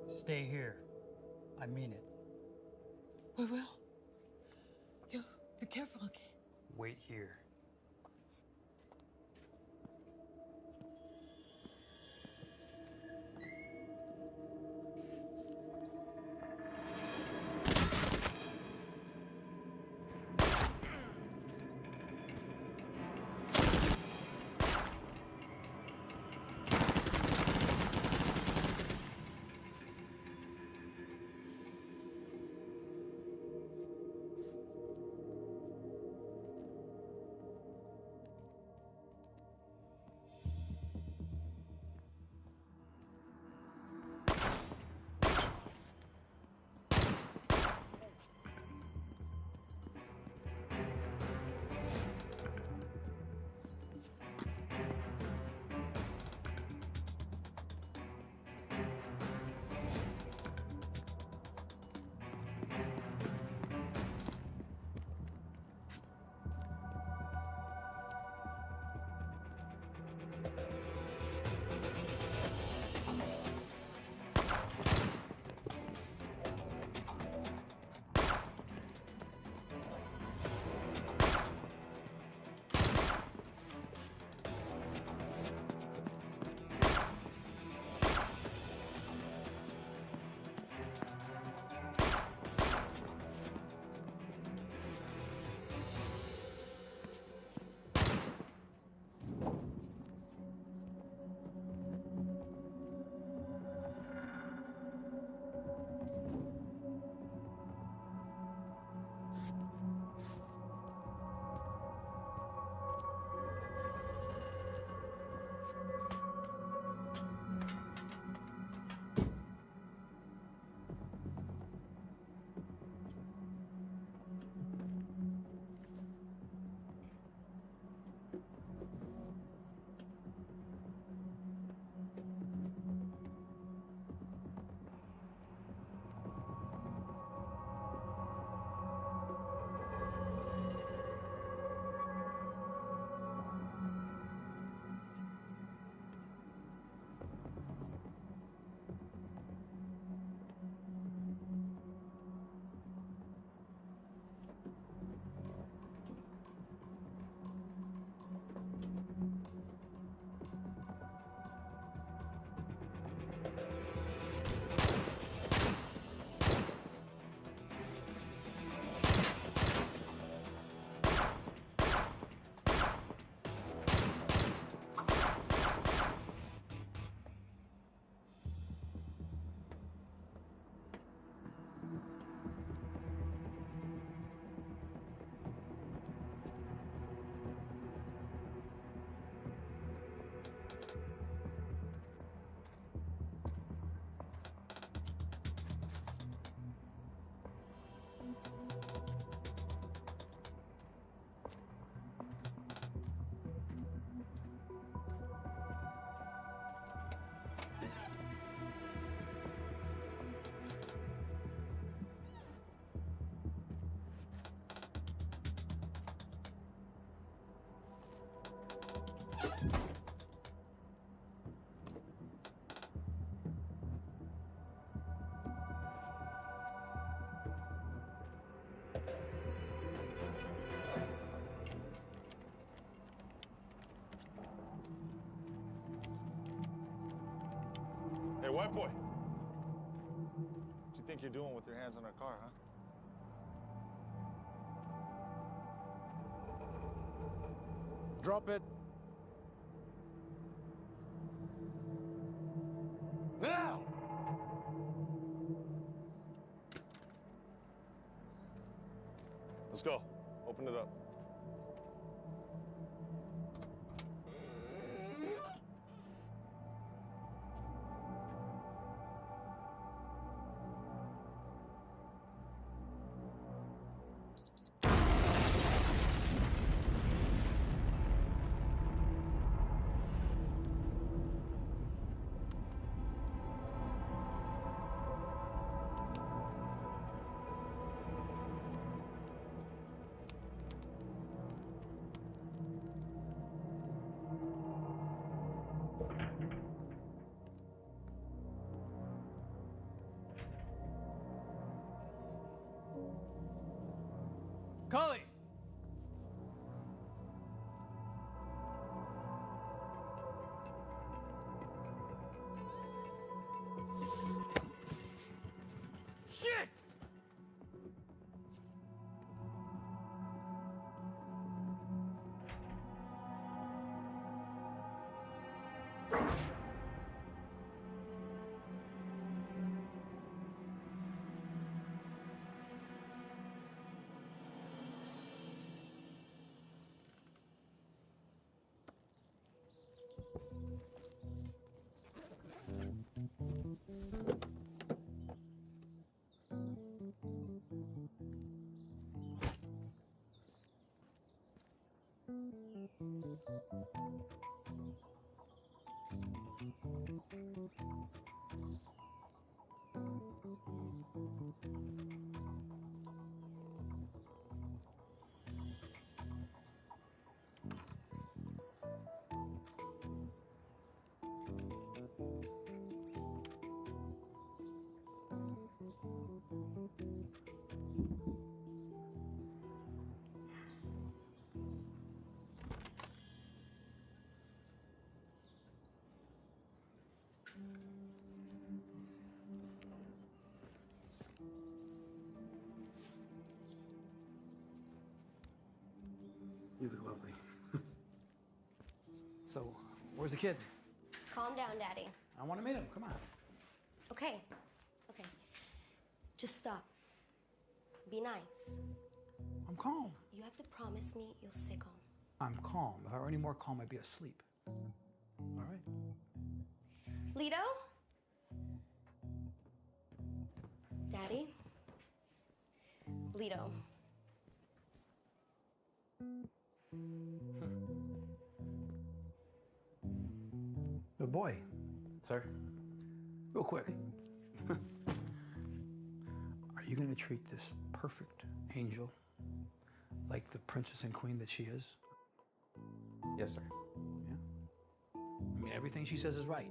Stay here. I mean it. We will. You be careful, okay? Wait here. Hey, white boy. What do you think you're doing with your hands on our car, huh? Drop it. Now! Let's go. Open it up. Cully! Shit! You look lovely. So, where's the kid? Calm down, Daddy. I want to meet him. Come on. Okay. Okay. Just stop. Be nice. I'm calm. You have to promise me you'll stay calm. I'm calm. If I were any more calm, I'd be asleep. All right. Lito? Daddy? Lito. Good boy. Sir? Real quick. Are you going to treat this perfect angel like the princess and queen that she is? Yes, sir. Yeah? I mean, everything she says is right.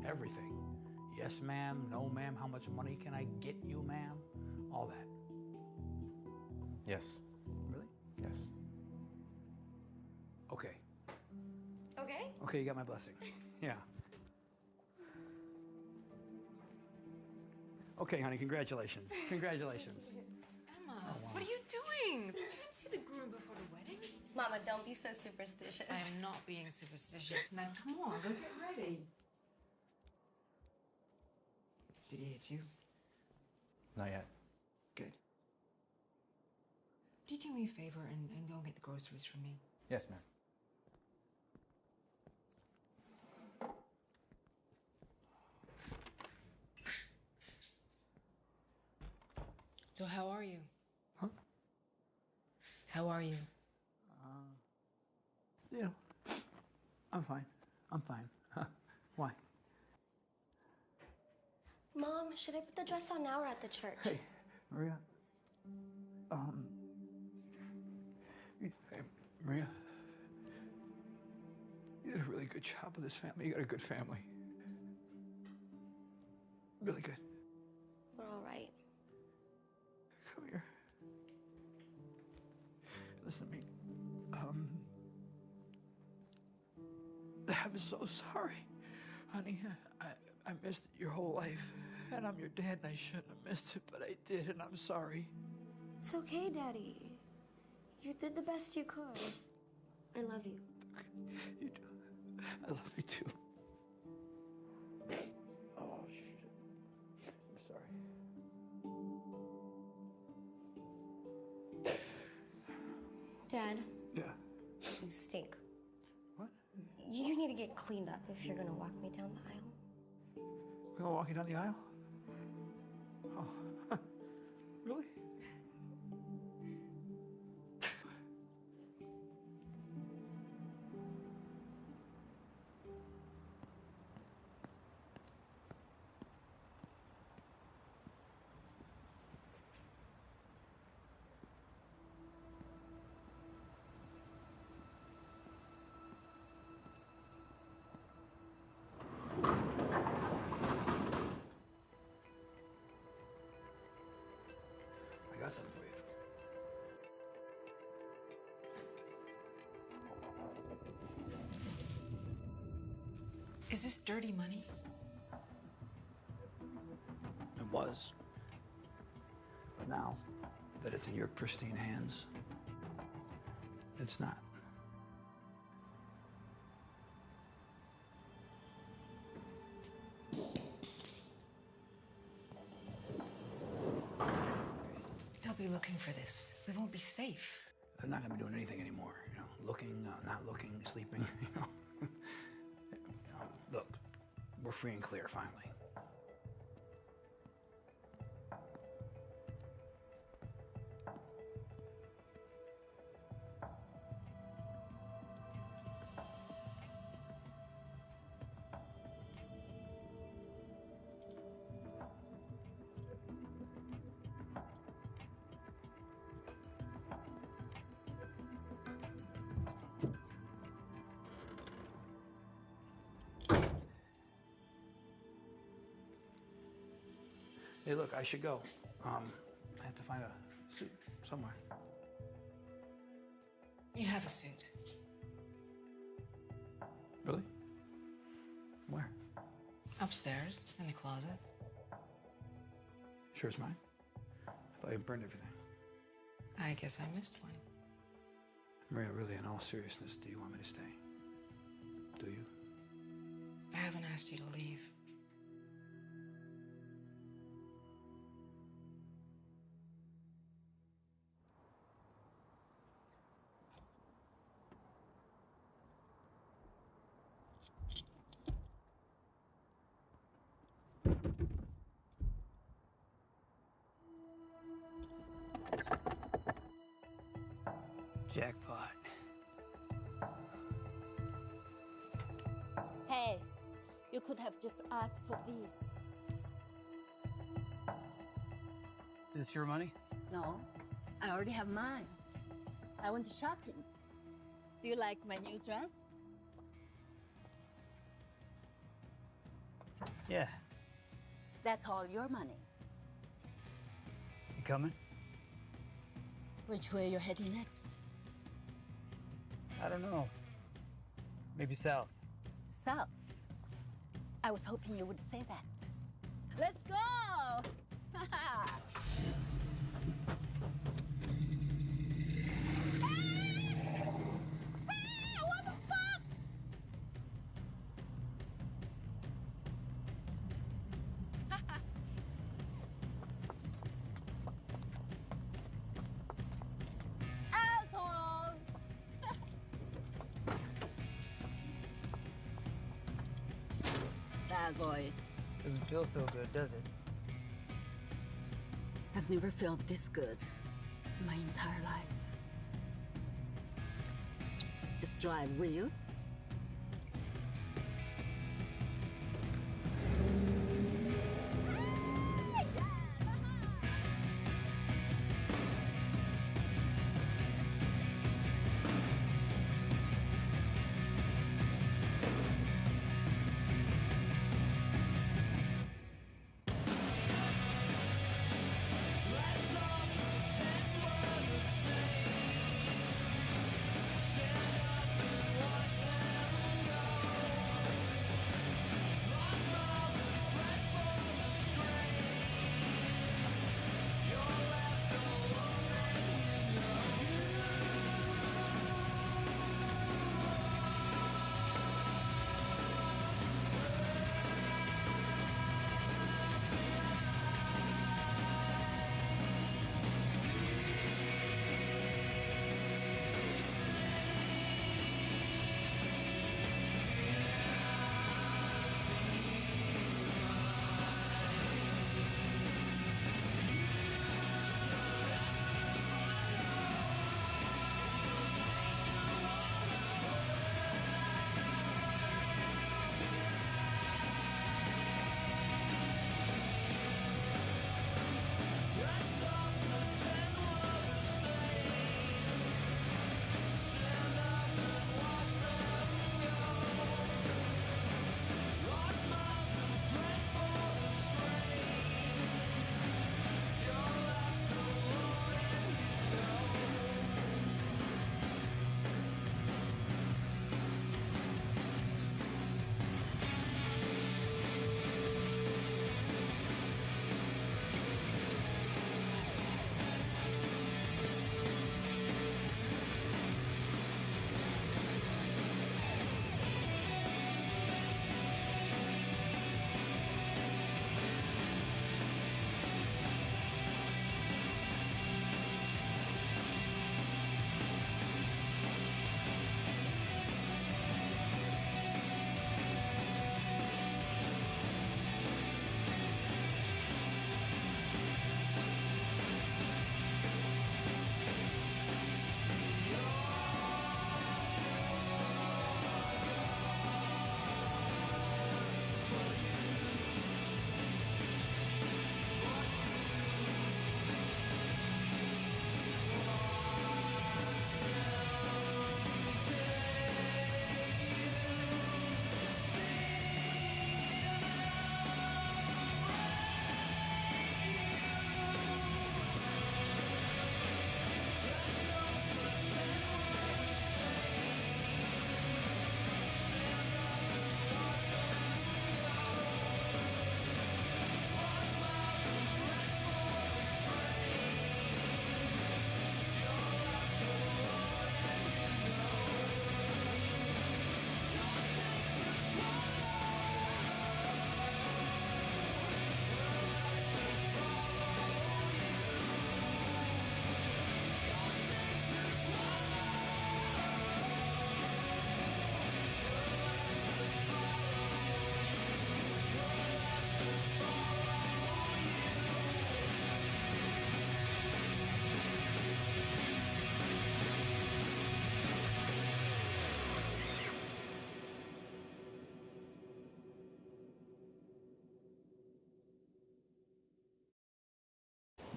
Everything. Yes, ma'am. No, ma'am. How much money can I get you, ma'am? All that. Yes. Really? Yes. Okay. Okay? Okay, you got my blessing. Yeah. Okay, honey, congratulations. Congratulations. Emma, what are you doing? You didn't see the groom before the wedding? Mama, don't be so superstitious. I am not being superstitious. Now, come on, go get ready. Did he hit you? Not yet. Good. Would you do me a favor and go and get the groceries for me? Yes, ma'am. So how are you? Huh? How are you? Yeah. I'm fine. I'm fine. Why? Mom, should I put the dress on now or at the church? Hey, Maria. Hey, Maria. really good job with this family. You got a good family. Really good. We're all right. Come here. Listen to me. I'm so sorry, honey. I missed it your whole life, and I'm your dad, and I shouldn't have missed it, but I did, and I'm sorry. It's okay, Daddy. You did the best you could. I love you. You do. I love you too. Oh, shit. I'm sorry. Dad. Yeah. You stink. What? You need to get cleaned up if you're gonna walk me down the aisle. We're gonna walk you down the aisle? Oh, really? I got something for you. Is this dirty money? It was. But now that it's in your pristine hands, it's not. They'll be looking for this. We won't be safe. They're not gonna be doing anything anymore. You know, looking, not looking, sleeping. You know. Look, we're free and clear finally. Hey, look, I should go. I have to find a suit somewhere. You have a suit. Really? Where? Upstairs, in the closet. Sure it's mine? I thought you burned everything. I guess I missed one. Maria, really, in all seriousness, do you want me to stay? Do you? I haven't asked you to leave. Jackpot. Hey, you could have just asked for this. Is this your money? No, I already have mine. I went shopping. Do you like my new dress? Yeah. That's all your money. You coming? Which way you're heading next? I don't know. Maybe south. South. I was hoping you would say that. Let's go! What the fuck? Asshole! Bad boy. Doesn't feel so good, does it? I've never felt this good in my entire life. Just drive, will you?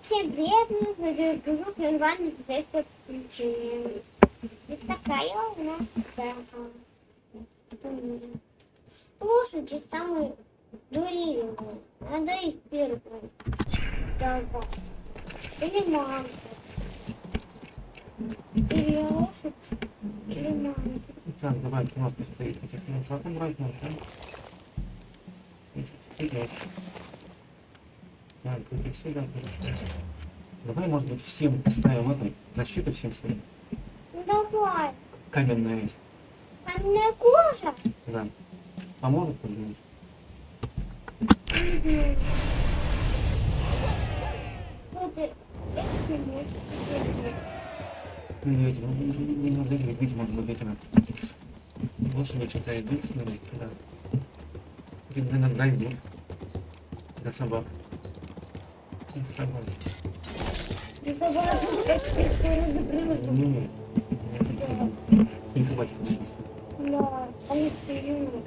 Всем привет, мы группе Урбанный проект приключения. Вот такая у нас слушайте самые дуривые. Надо их первую. Давай. Или мамка. Или лошадь. Или мамка. Так, давай, кто у нас постоит. Этих финансовых брать надо, да? Вперед. Так, их сюда переставим. Давай, может быть, всем поставим этой защиты всем своим. Давай. Каменные эти. Каменная кожа? Да. Поможет, как думаешь? Ну, эти, не надо видеть, может быть, этим. Лошади что-то идут, да. Иногда идут. Для собак. Для собак. И собачки, конечно. Да, они сильные.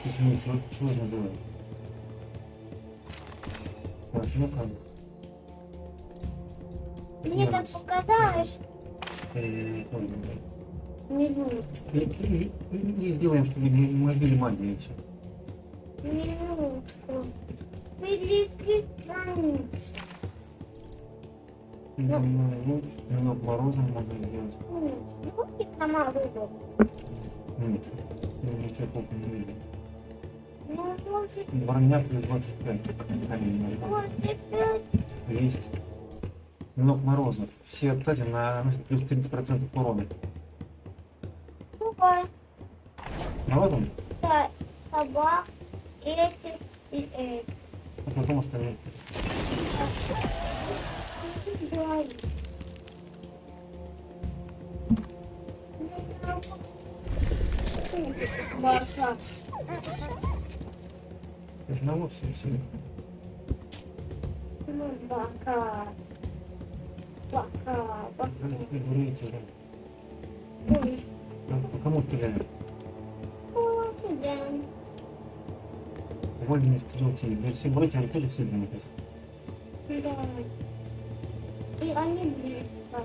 Почему? Чего это делает? Так, ну-ка. Мне так показалось. Не знаю. И сделаем, чтобы мы били магию еще. Минутку. Перелезли страницы. Ну, немного морозом можно сделать. Нет, ну и сама выбрала. Нет, ничего толком не видно. Ну, может... Броня плюс 25. 25. Есть. Много морозов. Все, кстати, наносят плюс 30% урона. Давай. Морозом? Да, собак, эти и эти. А потом остальные. Бака. Одного все. Ну, бака. Бака. Говорите, да. Ой. По кому стреляем? О, тебя. Вольные стрелки. Все братья, они тоже все думают. Да. И они близко.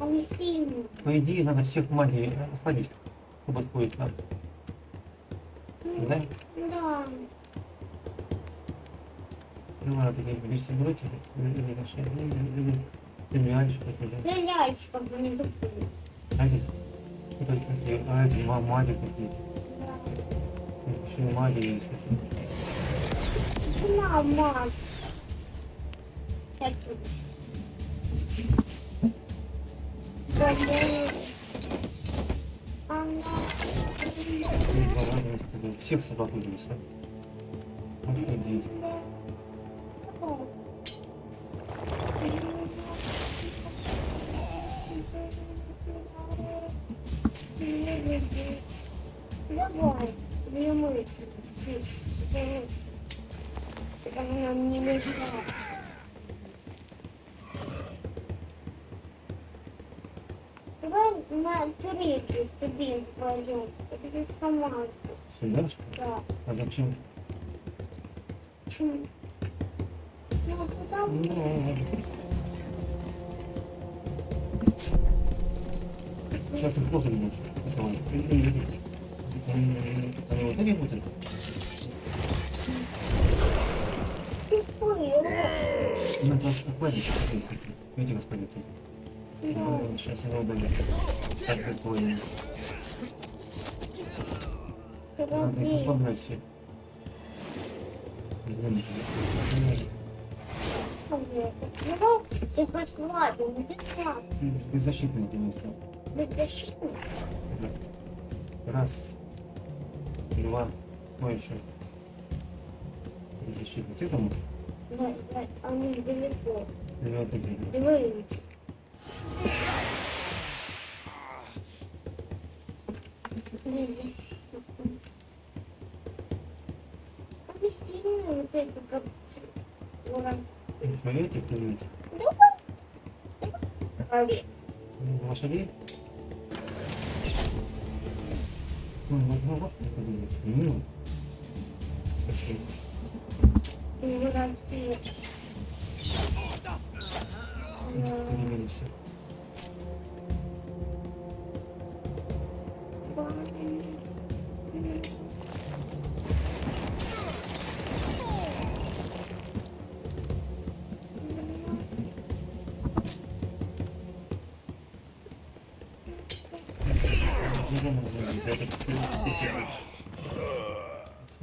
Они сильные. По идее, надо всех магии ослабить, чтобы отходить нам. Да? Да. Ну ладно, такие все братья, или наши, или стреляющие, да? Стреляющие, как бы не тупые. А эти маги какие-то. Еще и маги есть. Мама. Всех собак убились, а? Офигеть. Давай, не мыть. Это нам не мешает. Давай на третью ступень пойдем. Это без команды. Сюда, что ли? Да. А зачем? Почему? Ну, потому что... Сейчас их плохо видно. Они вот такие будут? Ну, просто хватит. Видите, господин. Сейчас они удалят. Так прикольно. Надо их ослаблять все. Ты послабил, не бесплатно. Беззащитный сделать. Беззащитный? Да. Раз. Два. Ой, еще. Беззащитный. Ты там? Да, они далеко. Два такие. Давай. Объясни вот это как... Смотрите, кто видите? Давай. Лошадей? Ну, лошадь, как ты думаешь? Ну, Перемелись.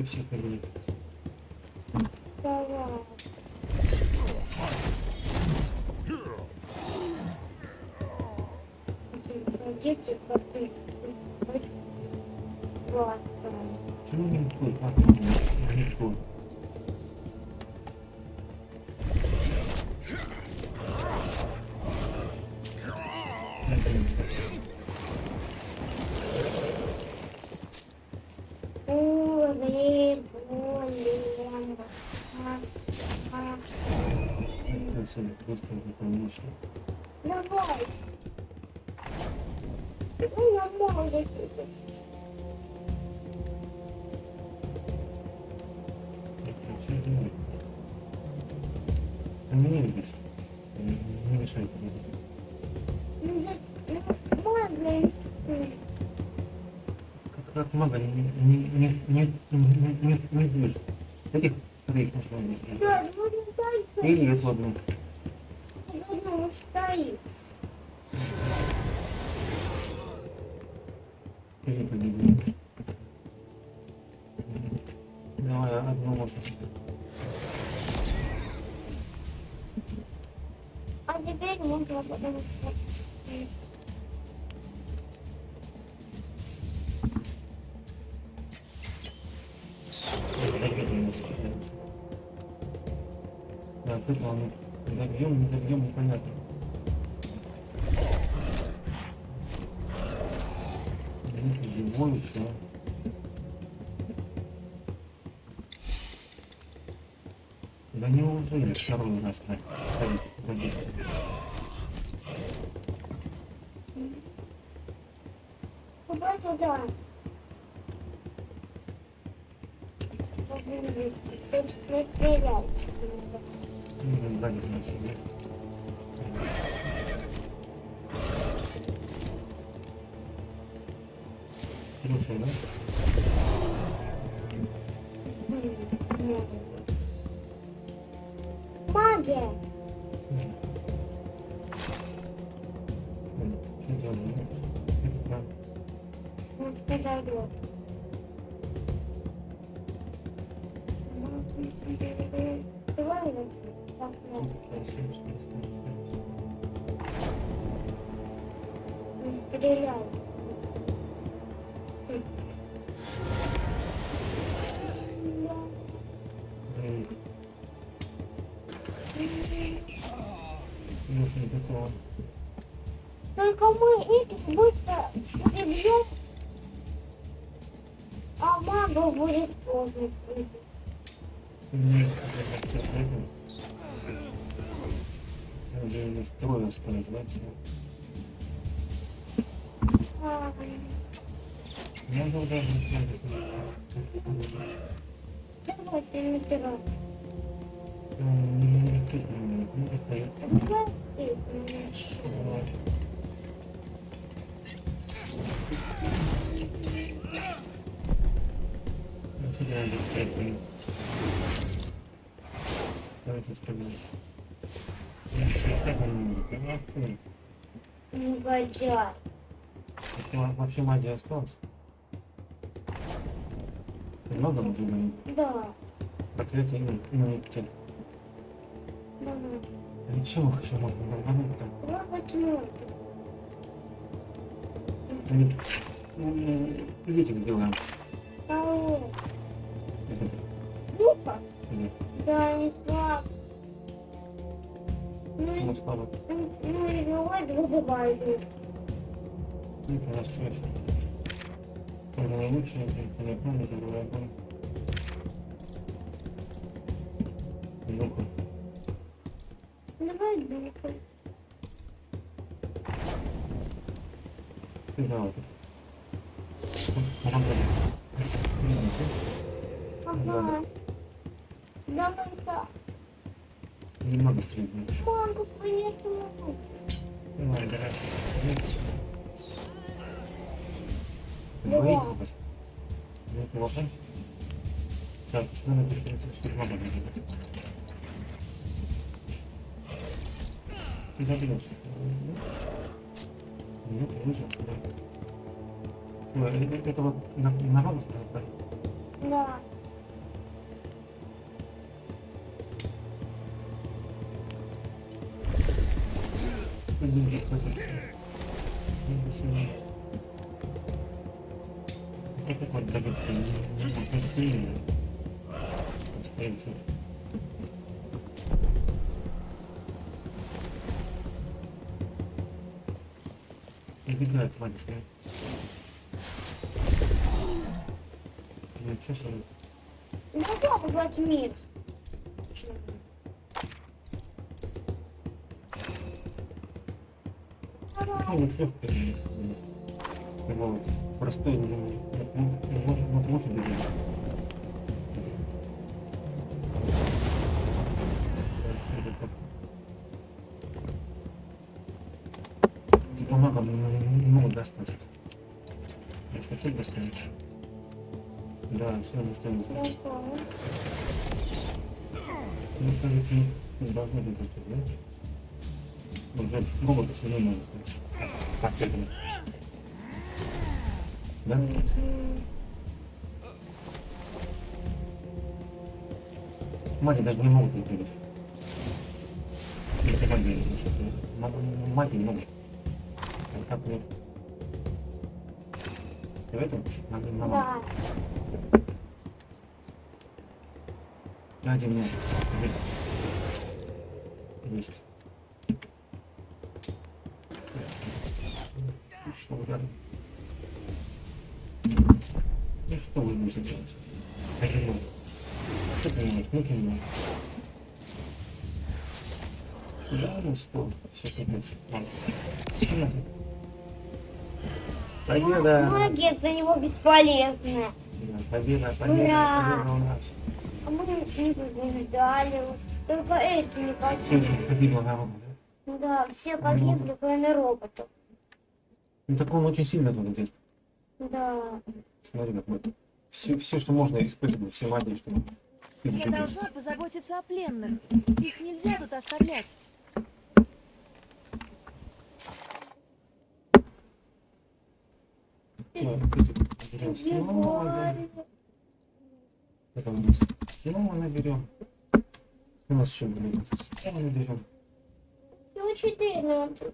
Все победили. Дети, коты. Вот. Почему не никто? Никто. Просто потому что. Давай. Ну, нормально. Что это делает? Не видишь. Не мешай. Можно. Как много не видишь. Этих троих можно видеть. Да, ну не Или эту одну. Ну, стоит. Или победим. Давай одну лошадь. А теперь можно потому что... Да, тут ладно. Добьем, не добьем, непонятно. Ты живой еще. Да неужели второй раз так? Куда туда? Стреляйся. Ну, да, не на себе. Слушай, да? Магия. Что делаем? Это правда. Ну, подойдет. Давай вот так вот. Стреляй. Только мы этих быстро прибьем, а мама будет поздно. Нет, это уже настроил осталось, да, все. Я уже даже не знаю. Давай, не тирай. Не достает меня, не достает. Давай. Теряем за 5 минут. Давайте вспомним. Негодяй. Вообще магия осталась? Много мы говорим? Да. Проклятие иммунитет. Давай. А чего еще можно долбануть там? Идите сделаем. Ну-ка. Нет. Да, не слаб. Почему слабо? Ну и давай вызывай. Ну, у нас чуть. Самое лучшее, это не помню, это было огонь. Ну-ка. Давай духа. Сюда вот. Ага. Давай так. Немного стрелять будешь. Мамка, понесу. Ну ладно, давай. Давай. Боитесь? Ну, плохо. Так, надо перекрыть, чтобы мама не видела. Ты добьешься. Ну, выжил. Это вот на магу ставят, да? Да. Деньги хватит. Это вот добиться не сильно. Остается. Убегает мать, да? Ну, что с вами? Ну, папа, возьми. Ну, вот легко. Его простой, вот лучше бежит. Типа магам не могут достать. Потому что цель достанет. Да, все достанет. Ну, кажется, не должно быть это, да? Уже роботы все равно могут быть. Так, это. Да? Мать даже не могут их видеть. Мать не могут. Как нет? В этом? Да. Один нет. Есть. Ушел рядом. Ну что вы будете делать? Один ноль. Что ты не можешь? Ничего не можешь. Да, ну что? Все капец. Победа! Молодец, за него бесполезная. Да, победа, Ура! победа у нас. А мы не побеждали. Только эти не Все погибли. погибло народу, да? Да, все погибли, кроме роботов. Ну так он очень сильно тут идет. Да. Смотри, как мы. Все, что можно использовать, все магии, чтобы... Я должна позаботиться о пленных. Их нельзя тут оставлять. Это у нас. Снова наберем. У нас еще будет. Снова наберем. Всего 14.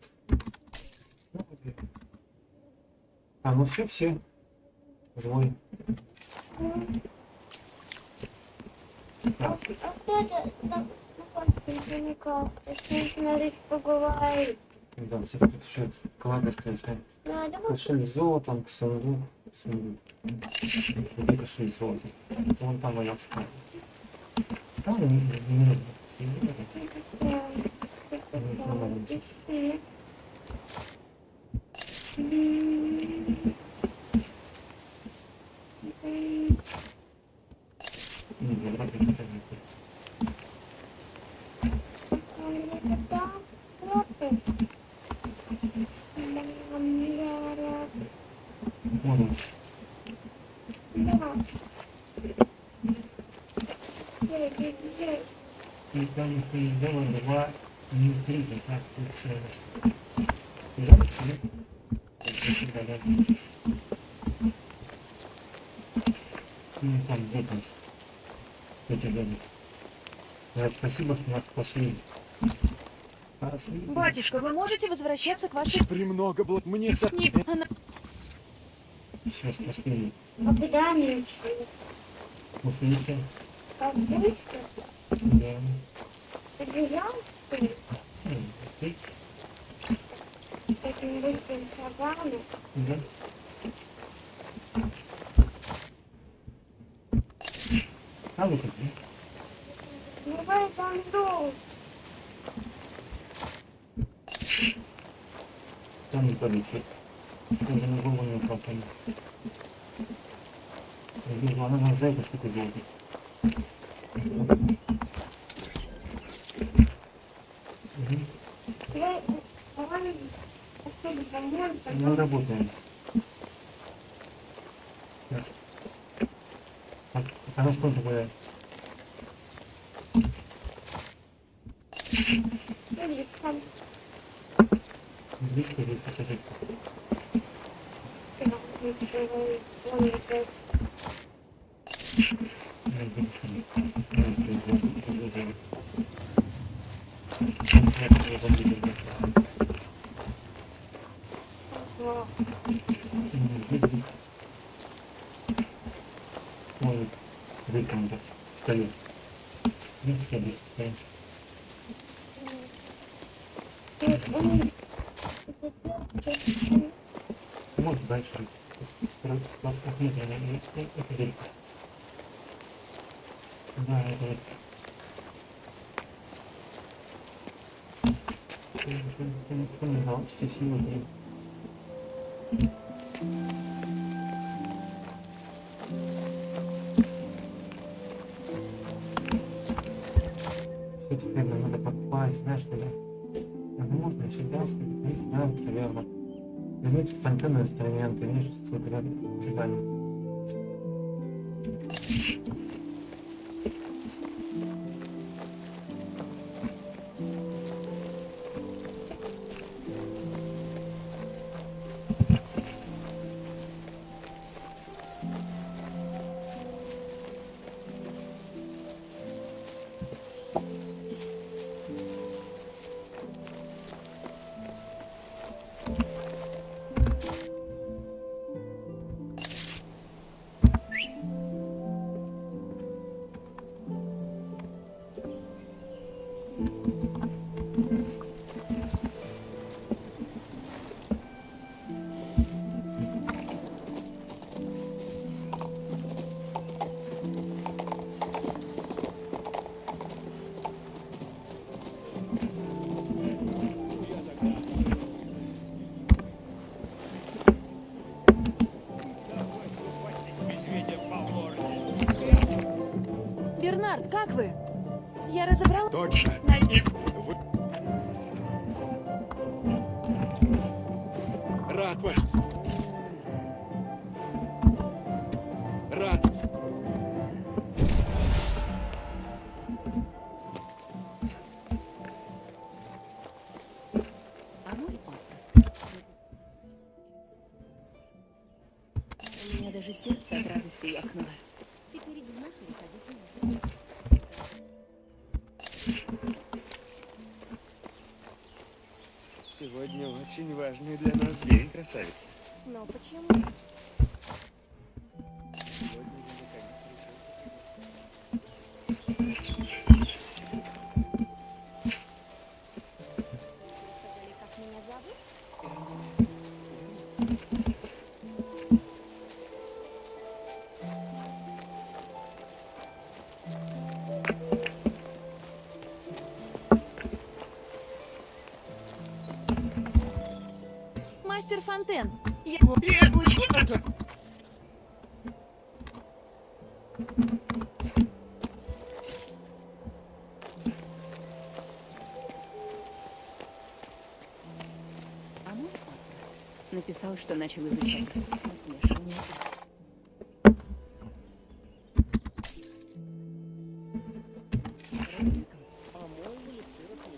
А, ну все. Злой. А кто это? На карте никак. Если смотреть, поговорить. Да, все так решают кладности, искать. Да, давай. Кошель с золотом, сундук. Где кошель с золотом? Это вон там валялся. Там не И там еще сделано 2, не 3, так получилось. Да. Ну там где там? Эти люди. Спасибо, что нас спасли. Батюшка, вы можете возвращаться к вашей... Премного благ мне Она... Все, спасли. А куда они ушли? Ушли все. Как быстро? Да. Ты бежал, что ли? Ты? Таким быстрым шагами? Да. А вы как? Давай там долг. Там не полетит. Там же на голову не упал. Я думаю, она на зайку штуку делает. Мы работаем. Сейчас. Так, пока насколько бывает. Близко здесь посадить. Ой, выкинуто. Столет. Ну, здесь стоим. Вот дальше. Посмотрим, это дельта. Да, это вот. Кто мне дал все силы? Все, теперь нам надо попасть, знаешь, куда? Ну, можно всегда сказать, да, наверное. Вернуть фонтанные инструменты, видишь, задание. Бернард, как вы? Я разобрала... Точно. Рад вас. Рад. А мой отпуск. У меня даже сердце от радости ёкнуло. Теперь к знахарю ходить не нужно. Сегодня очень важный для нас день, красавица. Но почему? Сегодня я наконец решился. Сказали, как меня зовут? Мастер Фонтен. Я... А мой отпуск написал, что начал изучать искусство смешивания. А мой эликсир не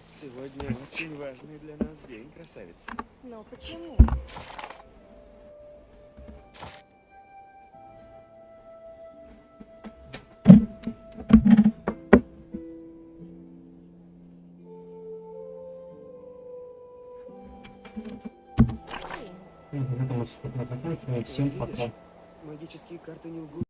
Сегодня очень важный для нас день, красавица. Но почему? На этом мы заканчиваем. Всем пока. Магические карты не лгут.